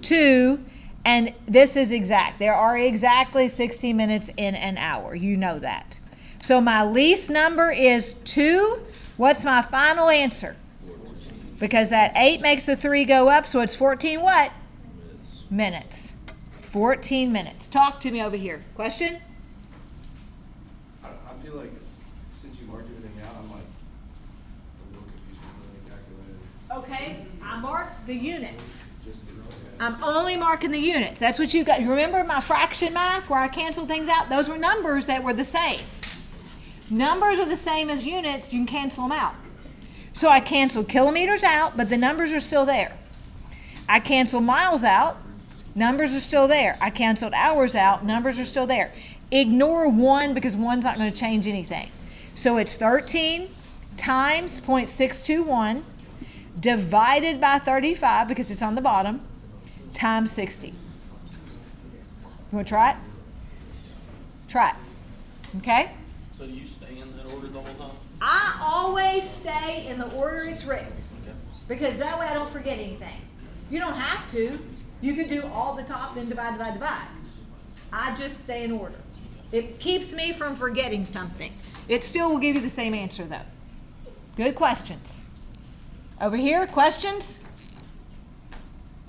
2, and this is exact. There are exactly 60 minutes in an hour. You know that. So my least number is 2. What's my final answer? 14. Because that 8 makes the 3 go up, so it's 14 what? Minutes. 14 minutes. Talk to me over here. Question? I feel like since you marked everything out, I'm like a little confused with the calculator. Okay, I marked the units. Just the I'm only marking the units. That's what you've got. You remember my fraction math where I canceled things out? Those were numbers that were the same. Numbers are the same as units. You can cancel them out. So I canceled kilometers out, but the numbers are still there. I canceled miles out. Numbers are still there. I canceled hours out. Numbers are still there. Ignore 1 because 1's not going to change anything. So it's 13 times 0.621 divided by 35 because it's on the bottom times 60. You want to try it? Try it. Okay? So do you stay in that order the whole time? I always stay in the order it's written because that way I don't forget anything. You don't have to. You can do all the top, then divide, divide, divide. I just stay in order. It keeps me from forgetting something. It still will give you the same answer though. Good questions. Over here, questions?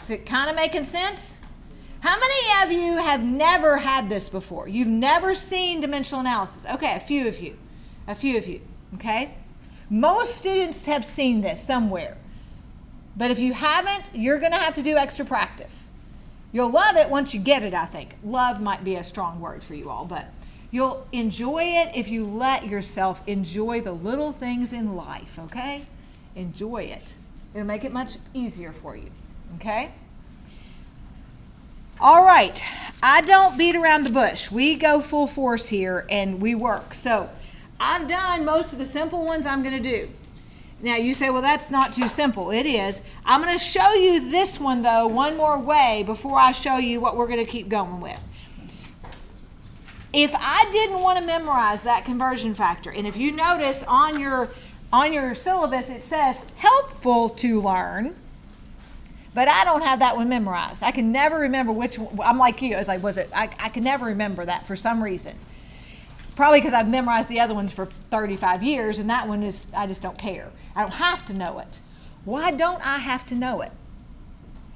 Is it kind of making sense? How many of you have never had this before? You've never seen dimensional analysis. Okay, a few of you. A few of you, okay? Most students have seen this somewhere. But if you haven't, you're going to have to do extra practice. You'll love it once you get it, I think. Love might be a strong word for you all, but you'll enjoy it if you let yourself enjoy the little things in life, okay? Enjoy it. It'll make it much easier for you, okay? All right, I don't beat around the bush. We go full force here and we work. So I've done most of the simple ones I'm going to do. Now you say, well, that's not too simple. It is. I'm going to show you this one, though, one more way before I show you what we're going to keep going with. If I didn't want to memorize that conversion factor, and if you notice on your syllabus it says helpful to learn, but I don't have that one memorized. I can never remember which one. I'm like you. It's like, I can never remember that for some reason. Probably because I've memorized the other ones for 35 years, and that one is, I just don't care. I don't have to know it. Why don't I have to know it?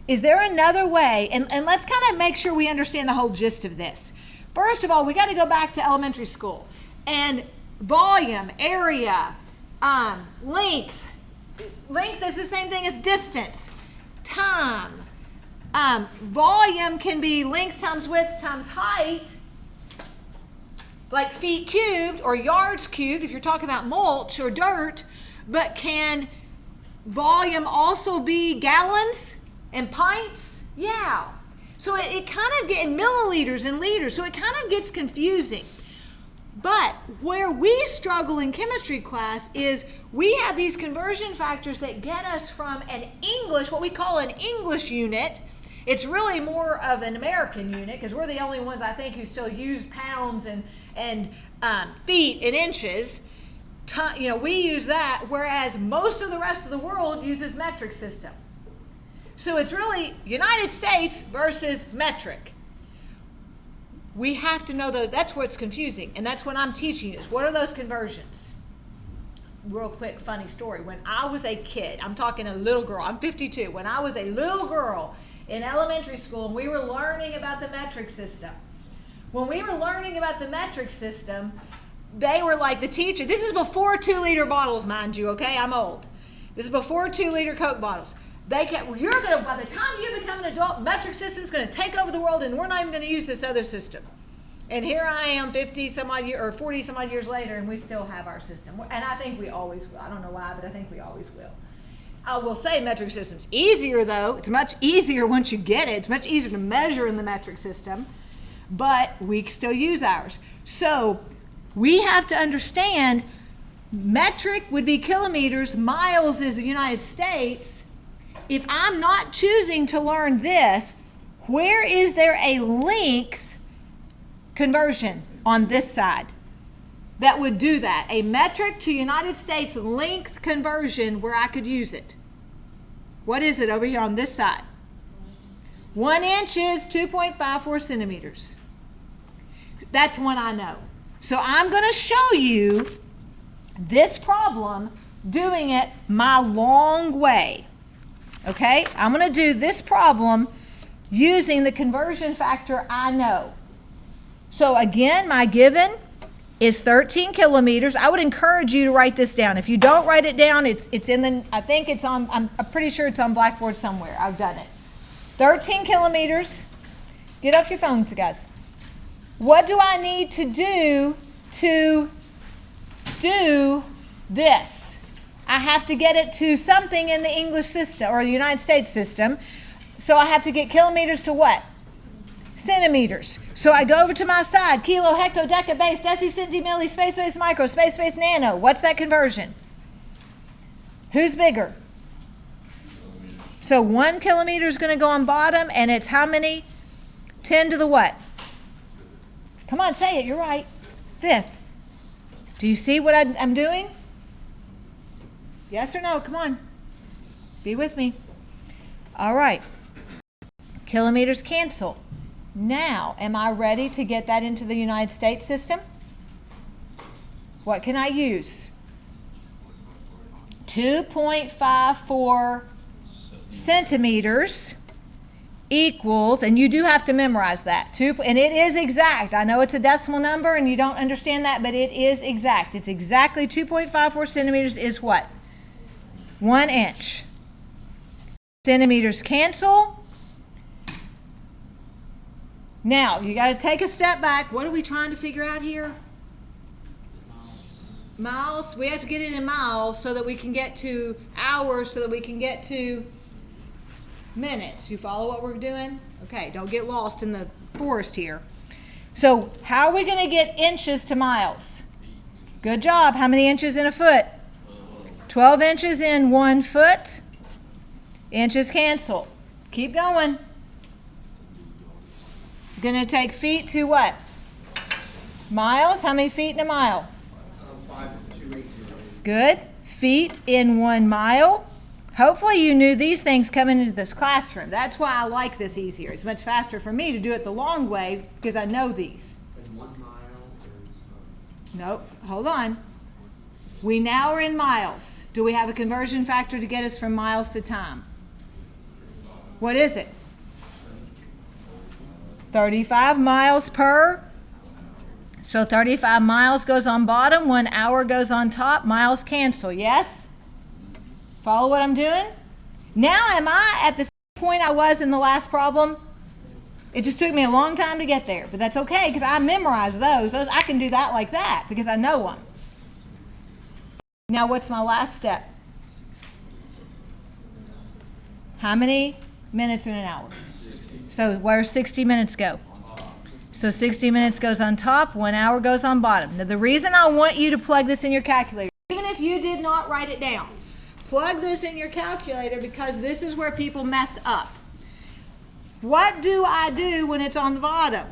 Is there another way? And let's kind of make sure we understand the whole gist of this. First of all, we got to go back to elementary school. And volume, area, length. Length is the same thing as distance. Time. Volume can be length times width times height, like feet cubed or yards cubed if you're talking about mulch or dirt, but can volume also be gallons and pints? Yeah. So it kind of gets milliliters and liters, so it kind of gets confusing. But where we struggle in chemistry class is we have these conversion factors that get us from an English, what we call an English unit. It's really more of an American unit because we're the only ones, I think, who still use pounds and feet and inches. We use that, whereas most of the rest of the world uses metric system. So it's really United States versus metric. We have to know those. That's where it's confusing, and that's what I'm teaching you is what are those conversions? Real quick, funny story. When I was a kid, I'm talking a little girl, I'm 52. When I was a little girl in elementary school and we were learning about the metric system, they were like the teacher. This is before 2-liter bottles, mind you, okay? I'm old. This is before 2-liter Coke bottles. By the time you become an adult, metric system's going to take over the world and we're not even going to use this other system. And here I am 40 some odd years later and we still have our system. And I think we always will. I don't know why, but I think we always will. I will say metric system's easier though. It's much easier once you get it. It's much easier to measure in the metric system, but we still use ours. So we have to understand metric would be kilometers, miles is the United States. If I'm not choosing to learn this, where is there a length conversion on this side that would do that? A metric to United States length conversion where I could use it. What is it over here on this side? 1 inch is 2.54 centimeters. That's one I know. So I'm going to show you this problem doing it my long way. Okay? I'm going to do this problem using the conversion factor I know. So again, my given is 13 kilometers. I would encourage you to write this down. If you don't write it down, it's in the, I think it's on, I'm pretty sure it's on Blackboard somewhere. I've done it. 13 kilometers. Get off your phones, guys. What do I need to do this? I have to get it to something in the English system or the United States system. So I have to get kilometers to what? Centimeters. So I go over to my side. Kilo, hecto, deca, base, deci, centi, milli, space, space, micro, space, space, nano. What's that conversion? Who's bigger? So 1 kilometer is going to go on bottom, and it's how many? 10 to the what? Come on, say it. You're right. 5th. Do you see what I'm doing? Yes or no? Come on. Be with me. All right. Kilometers cancel. Now, am I ready to get that into the United States system? What can I use? 2.54 centimeters equals, and you do have to memorize that, and it is exact. I know it's a decimal number and you don't understand that, but it is exact. It's exactly 2.54 centimeters is what? 1 inch. Centimeters cancel. Now, you got to take a step back. What are we trying to figure out here? Miles. We have to get it in miles so that we can get to hours, so that we can get to minutes. You follow what we're doing? Okay, don't get lost in the forest here. So, how are we going to get inches to miles? Good job. How many inches in a foot? 12 inches in 1 foot. Inches cancel. Keep going. Going to take feet to what? Miles. How many feet in a mile? 5.280. Good. Feet in 1 mile. Hopefully you knew these things coming into this classroom. That's why I like this easier. It's much faster for me to do it the long way because I know these. And 1 mile is, Nope. Hold on. We now are in miles. Do we have a conversion factor to get us from miles to time? What is it? 35 miles per. So 35 miles goes on bottom, 1 hour goes on top, miles cancel, yes? Follow what I'm doing? Now am I at the same point I was in the last problem? It just took me a long time to get there, but that's okay because I memorized those. I can do that like that because I know them. Now what's my last step? How many minutes in an hour? So where 60 minutes go? So 60 minutes goes on top, 1 hour goes on bottom. Now the reason I want you to plug this in your calculator, even if you did not write it down, plug this in your calculator because this is where people mess up. What do I do when it's on the bottom?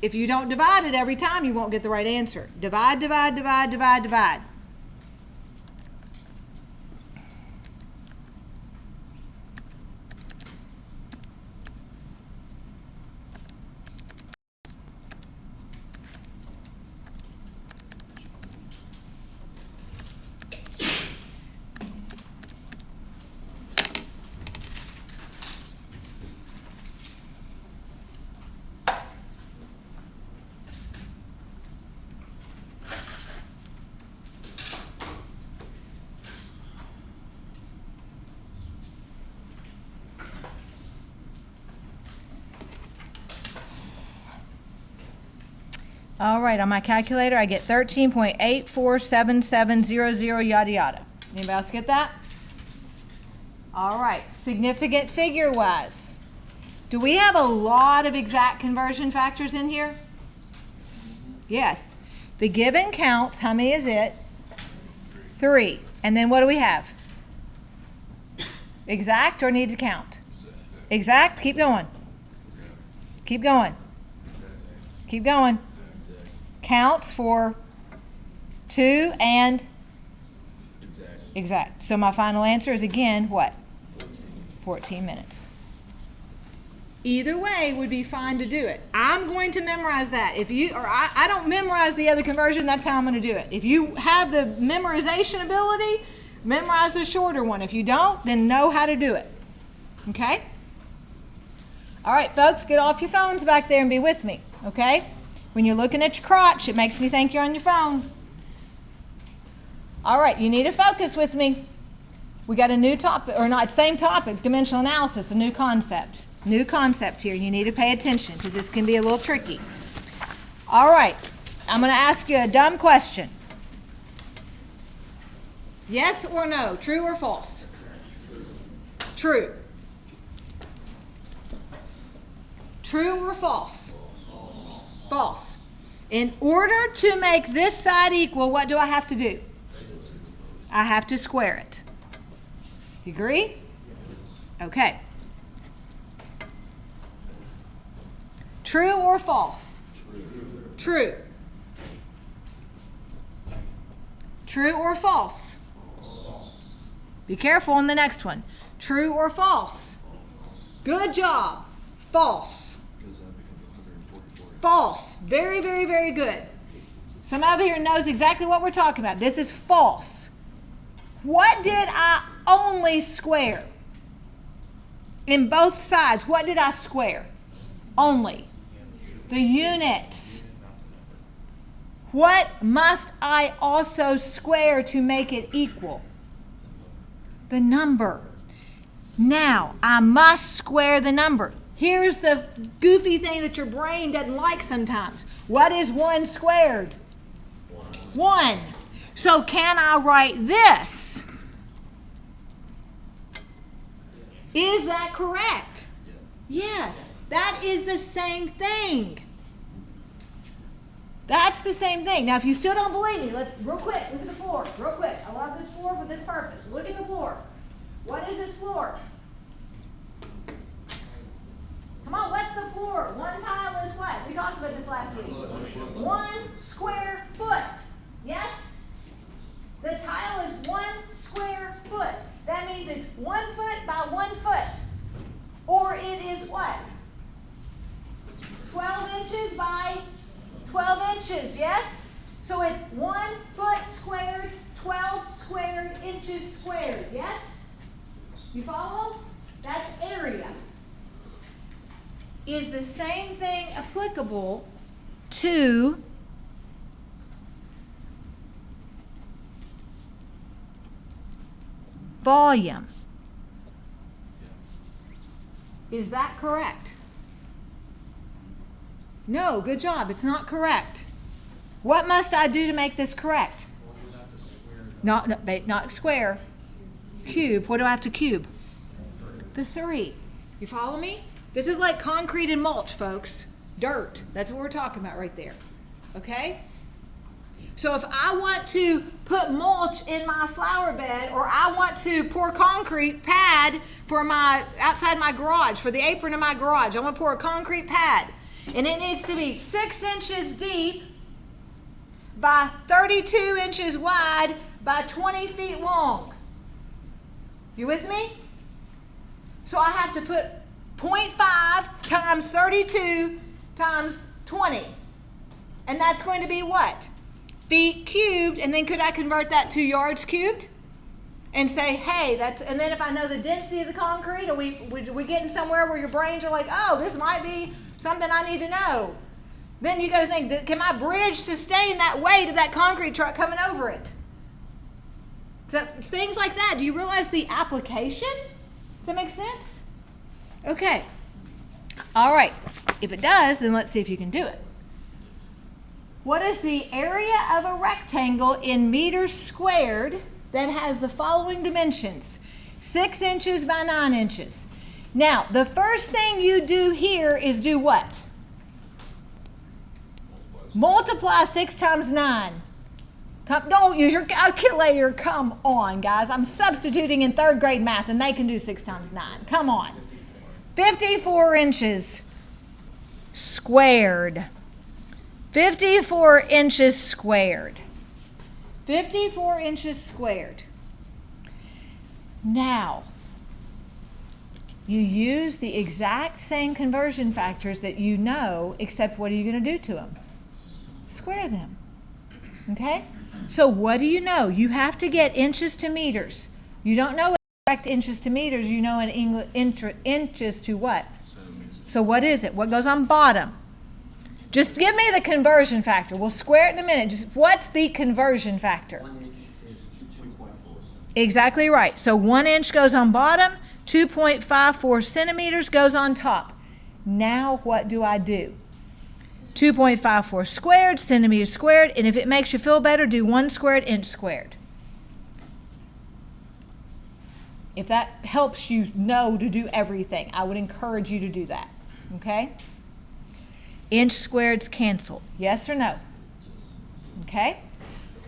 If you don't divide it every time, you won't get the right answer. Divide, divide, divide, divide, divide. All right, on my calculator, I get 13.847700, yada, yada. Anybody else get that? All right, significant figure-wise. Do we have a lot of exact conversion factors in here? Yes. The given counts, how many is it? 3. And then what do we have? Exact or need to count? Exact, keep going. Keep going. Keep going. Counts for 2 and exact. So my final answer is again what? 14 minutes. Either way would be fine to do it. I'm going to memorize that. If you or I don't memorize the other conversion, that's how I'm going to do it. If you have the memorization ability, memorize the shorter one. If you don't, then know how to do it. Okay? All right, folks, get off your phones back there and be with me. Okay? When you're looking at your crotch, it makes me think you're on your phone. All right, you need to focus with me. We got a new topic, or not, same topic, dimensional analysis, a new concept. New concept here. You need to pay attention because this can be a little tricky. All right, I'm going to ask you a dumb question. Yes or no, true or false? True. True or false? False. In order to make this side equal, what do I have to do? I have to square it. You agree? Okay. True or false? True. True or false? Be careful on the next one. True or false? Good job. False. False. Very, very, very good. Somebody here knows exactly what we're talking about. This is false. What did I only square? In both sides, what did I square? Only. The units. What must I also square to make it equal? The number. Now, I must square the number. Here's the goofy thing that your brain doesn't like sometimes. What is 1 squared? 1. So can I write this? Is that correct? Yes. That is the same thing. That's the same thing. Now, if you still don't believe me, let's, real quick, look at the floor. Real quick. I love this floor for this purpose. Look at the floor. What is this floor? Come on, what's the floor? One tile is what? We talked about this last week. 1 square foot. Yes? The tile is 1 square foot. That means it's 1 foot by 1 foot. Or it is what? 12 inches by 12 inches, yes? So it's 1 foot squared, 12 squared inches squared, yes? You follow? That's area. Is the same thing applicable to volume? Is that correct? No, good job. It's not correct. What must I do to make this correct? Not square. Cube. What do I have to cube? The 3. You follow me? This is like concrete and mulch, folks. Dirt. That's what we're talking about right there. Okay? So if I want to put mulch in my flower bed, or I want to pour concrete pad for my outside my garage, for the apron of my garage, I want to pour a concrete pad. And it needs to be 6 inches deep by 32 inches wide by 20 feet long. You with me? So I have to put 0.5 times 32 times 20. And that's going to be what? Feet cubed. And then could I convert that to yards cubed? And say, hey, that's, and then if I know the density of the concrete, are we getting somewhere where your brains are like, oh, this might be something I need to know. Then you got to think, can my bridge sustain that weight of that concrete truck coming over it? So things like that. Do you realize the application? Does that make sense? Okay. All right. If it does, then let's see if you can do it. What is the area of a rectangle in meters squared that has the following dimensions? 6 inches by 9 inches. Now, the first thing you do here is do what? Multiply 6 times 9. Don't use your calculator. Come on, guys. I'm substituting in 3rd grade math, and they can do 6 times 9. Come on. 54 inches squared. 54 inches squared. 54 inches squared. Now, you use the exact same conversion factors that you know, except what are you going to do to them? Square them. Okay? So what do you know? You have to get inches to meters. You don't know correct inches to meters. You know in English inches to what? So what is it? What goes on bottom? Just give me the conversion factor. We'll square it in a minute. Just what's the conversion factor? 1 inch is 2.4. Exactly right. So 1 inch goes on bottom, 2.54 centimeters goes on top. Now what do I do? 2.54 squared, centimeters squared, and if it makes you feel better, do 1 squared, inch squared. If that helps you know to do everything, I would encourage you to do that. Okay? Inch squareds cancel. Yes or no? Okay?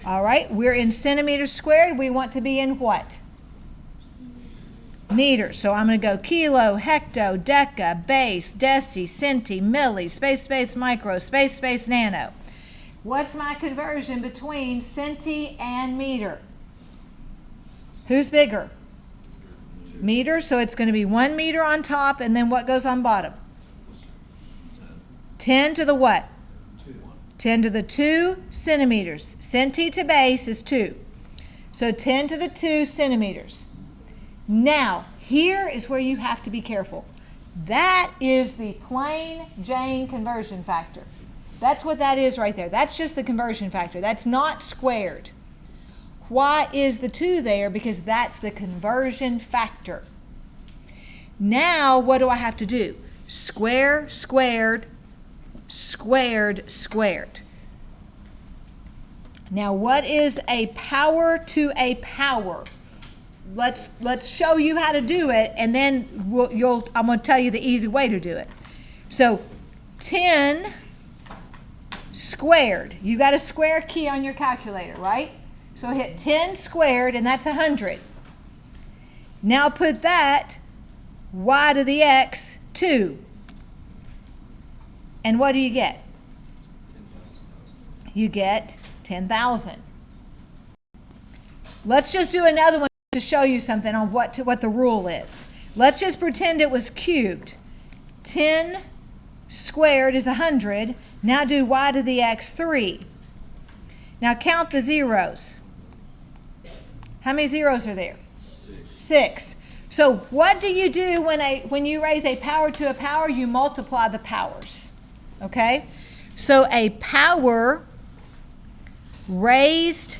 All right. We're in centimeters squared. We want to be in what? Meters. So I'm going to go kilo, hecto, deca, base, deci, centi, milli, space, micro, space, nano. What's my conversion between centi and meter? Who's bigger? Meter. So it's going to be 1 meter on top, and then what goes on bottom? 10 to the what? 10 to the 2 centimeters. Centi to base is 2. So 10 to the 2 centimeters. Now, here is where you have to be careful. That is the plain Jane conversion factor. That's what that is right there. That's just the conversion factor. That's not squared. Why is the 2 there? Because that's the conversion factor. Now, what do I have to do? Square, squared, squared, squared. Now, what is a power to a power? Let's show you how to do it, and then I'm going to tell you the easy way to do it. So, 10 squared. You got a square key on your calculator, right? So hit 10 squared, and that's 100. Now put that y to the x 2. And what do you get? You get 10,000. Let's just do another one to show you something on what the rule is. Let's just pretend it was cubed. 10 squared is 100. Now do y to the x 3. Now count the zeros. How many zeros are there? 6. So what do you do when you raise a power to a power? You multiply the powers. Okay? So a power raised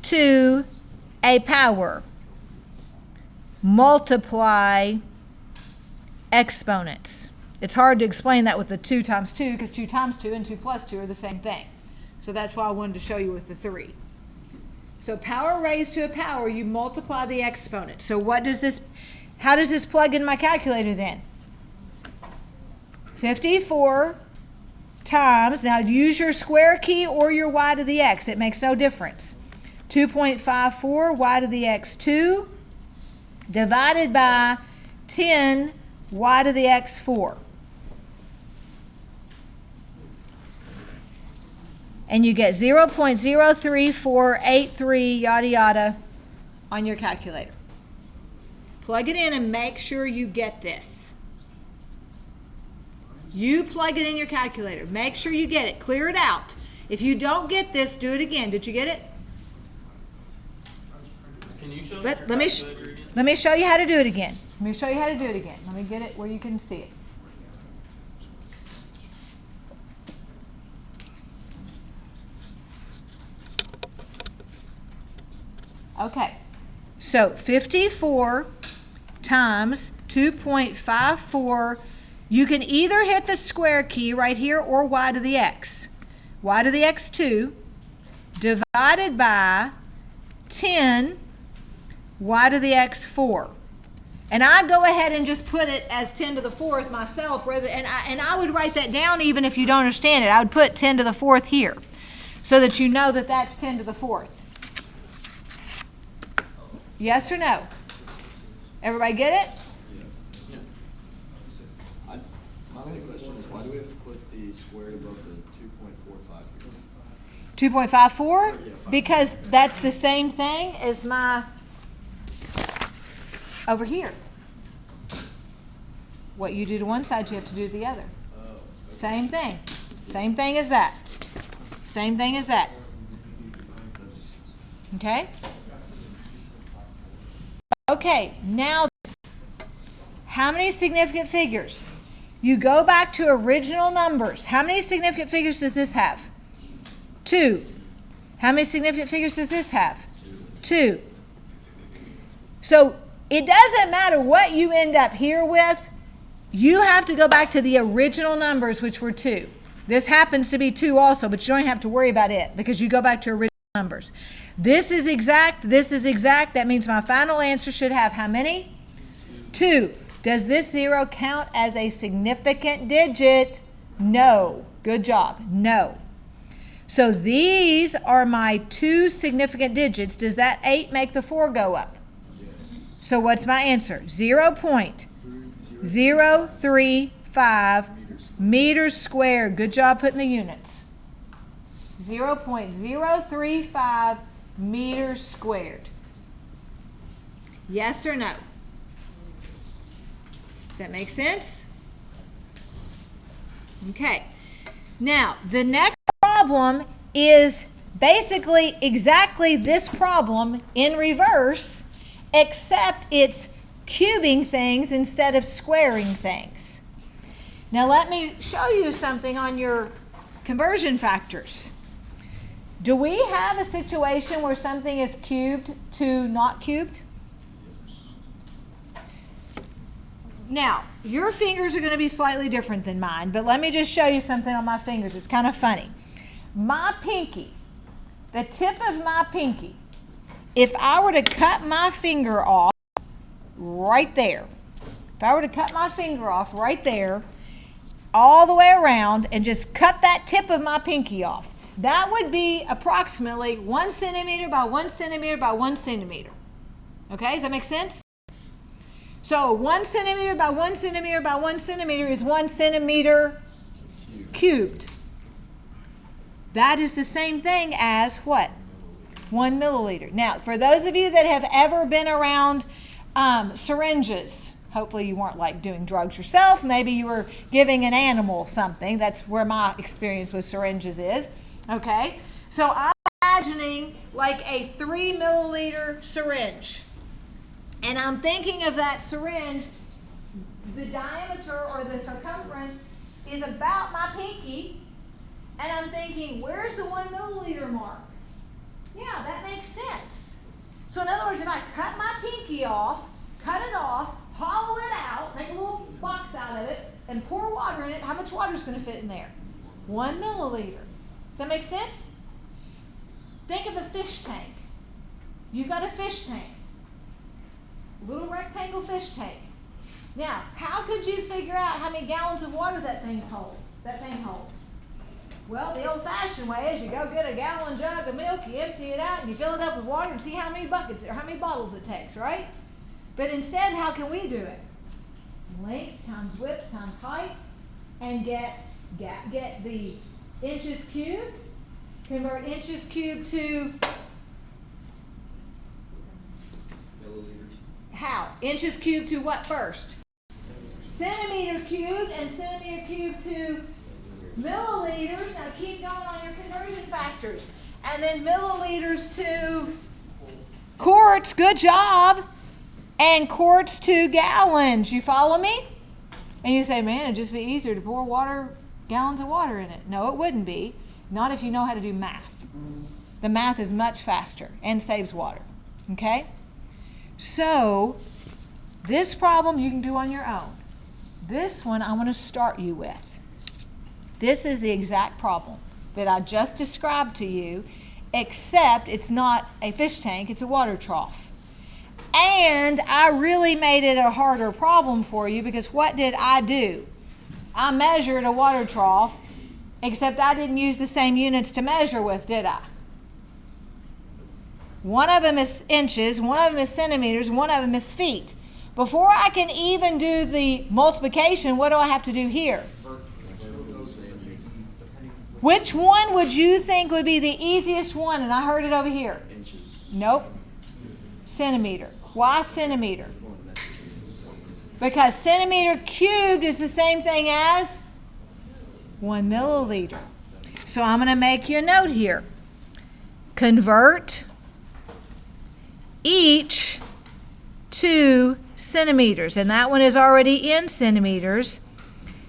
to a power. Multiply exponents. It's hard to explain that with the 2 times 2 because 2 times 2 and 2 plus 2 are the same thing. So that's why I wanted to show you with the 3. So power raised to a power, you multiply the exponent. So how does this plug in my calculator then? 54 times, now use your square key or your y to the x, it makes no difference. 2.54 y to the x 2 divided by 10 y to the x 4. And you get 0.03483 yada yada on your calculator. Plug it in and make sure you get this. You plug it in your calculator. Make sure you get it. Clear it out. If you don't get this, do it again. Did you get it? Can you show Let your me calculator again? let me show you how to do it again. Let me show you how to do it again. Let me get it where you can see it. Okay, so 54 times 2.54, you can either hit the square key right here or y to the x. y to the x 2 divided by 10 y to the x 4. And I go ahead and just put it as 10 to the 4th myself, and I would write that down even if you don't understand it. I would put 10 to the 4th here so that you know that that's 10 to the 4th. Yes or no? Everybody get it? My only question is, why do we have to put the squared above the 2.45 here? 2.54? Because that's the same thing as my over here. What you do to one side, you have to do to the other. Same thing. Same thing as that. Same thing as that. Okay? Okay, now how many significant figures? You go back to original numbers. How many significant figures does this have? 2. How many significant figures does this have? 2. So it doesn't matter what you end up here with. You have to go back to the original numbers, which were 2. This happens to be 2 also, but you don't have to worry about it because you go back to original numbers. This is exact. This is exact. That means my final answer should have how many? 2. Does this 0 count as a significant digit? No. Good job. No. So these are my 2 significant digits. Does that 8 make the 4 go up? Yes. So what's my answer? 0.035 meters squared. Good job putting the units. 0.035 meters squared. Yes or no? Does that make sense? Okay. Now, the next problem is basically exactly this problem in reverse, except it's cubing things instead of squaring things. Now, let me show you something on your conversion factors. Do we have a situation where something is cubed to not cubed? Now, your fingers are going to be slightly different than mine, but let me just show you something on my fingers. It's kind of funny. My pinky, the tip of my pinky, if I were to cut my finger off right there, if I were to cut my finger off right there, all the way around, and just cut that tip of my pinky off, that would be approximately 1 centimeter by 1 centimeter by 1 centimeter. Okay, does that make sense? So 1 centimeter by 1 centimeter by 1 centimeter is 1 centimeter cubed. That is the same thing as what? 1 milliliter. Now, for those of you that have ever been around syringes, hopefully you weren't like doing drugs yourself. Maybe you were giving an animal something. That's where my experience with syringes is. Okay, so I'm imagining like a 3 milliliter syringe. And I'm thinking of that syringe, the diameter or the circumference is about my pinky. And I'm thinking, where's the 1 milliliter mark? Yeah, that makes sense. So in other words, if I cut my pinky off, cut it off, hollow it out, make a little box out of it, and pour water in it, how much water is going to fit in there? 1 milliliter. Does that make sense? Think of a fish tank. You've got a fish tank. Little rectangle fish tank. Now, how could you figure out how many gallons of water that thing holds? Well, the old-fashioned way is you go get a gallon jug of milk, you empty it out, and you fill it up with water and see how many buckets or how many bottles it takes, right? But instead, how can we do it? Length times width times height, and get the inches cubed. Convert inches cubed to Milliliters. how? Inches cubed to what first? Centimeter cubed, and centimeter cubed to milliliters. Now keep going on your conversion factors. And then milliliters to quarts. Good job. And quarts to gallons. You follow me? And you say, man, it'd just be easier to pour gallons of water in it. No, it wouldn't be. Not if you know how to do math. The math is much faster and saves water. Okay? So, this problem you can do on your own. This one I want to start you with. This is the exact problem. that I just described to you, except it's not a fish tank, it's a water trough. And I really made it a harder problem for you because what did I do? I measured a water trough, except I didn't use the same units to measure with, did I? One of them is inches, one of them is centimeters, one of them is feet. Before I can even do the multiplication, what do I have to do here? Which one would you think would be the easiest one? And I heard it over here. Inches. Nope. Centimeter. Why centimeter? Because centimeter cubed is the same thing as 1 milliliter. So I'm going to make you a note here. Convert each to centimeters. And that one is already in centimeters.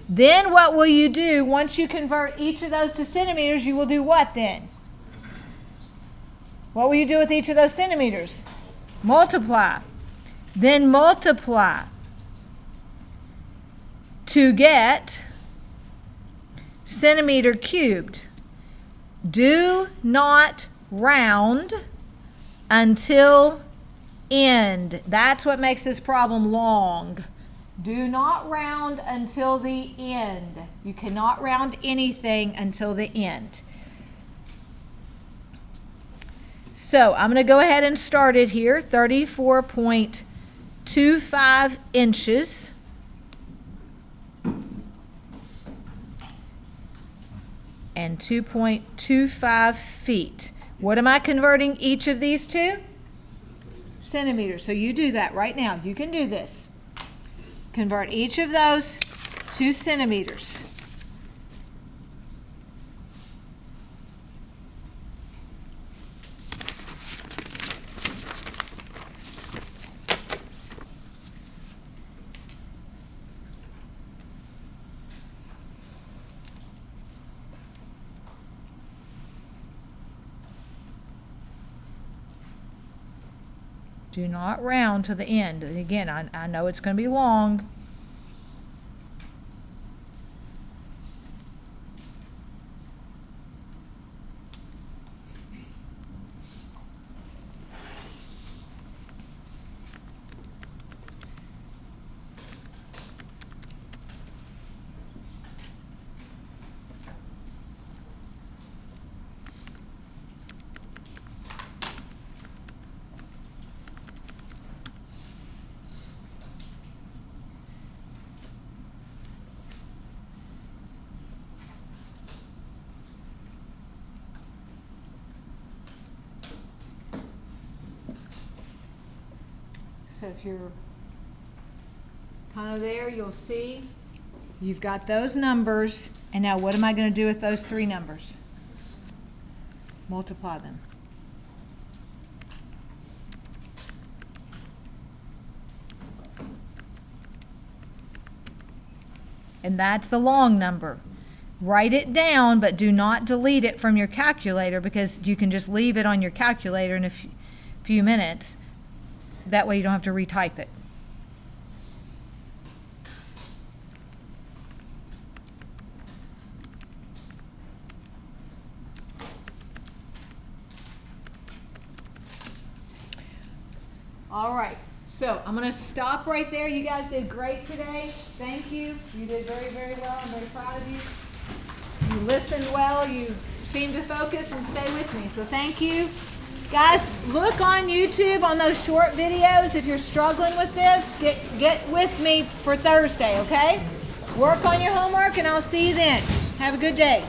Then what will you do once you convert each of those to centimeters? You will do what then? What will you do with each of those centimeters? Multiply. Then multiply to get centimeter cubed. Do not round until end. That's what makes this problem long. Do not round until the end. You cannot round anything until the end. So I'm going to go ahead and start it here. 34.25 inches. And 2.25 feet. What am I converting each of these to? Centimeters. So you do that right now. You can do this. Convert each of those to centimeters. Do not round to the end. And again, I know it's going to be long. So if you're kind of there, you'll see you've got those numbers. And now what am I going to do with those three numbers? Multiply them. And that's the long number. Write it down, but do not delete it from your calculator because you can just leave it on your calculator in a few minutes. That way you don't have to retype it. All right, so I'm going to stop right there. You guys did great today. Thank you. You did very, very well. I'm very proud of you. You listened well. You seemed to focus and stay with me. So thank you. Guys, look on YouTube on those short videos. If you're struggling with this, get with me for Thursday, okay? Work on your homework, and I'll see you then. Have a good day.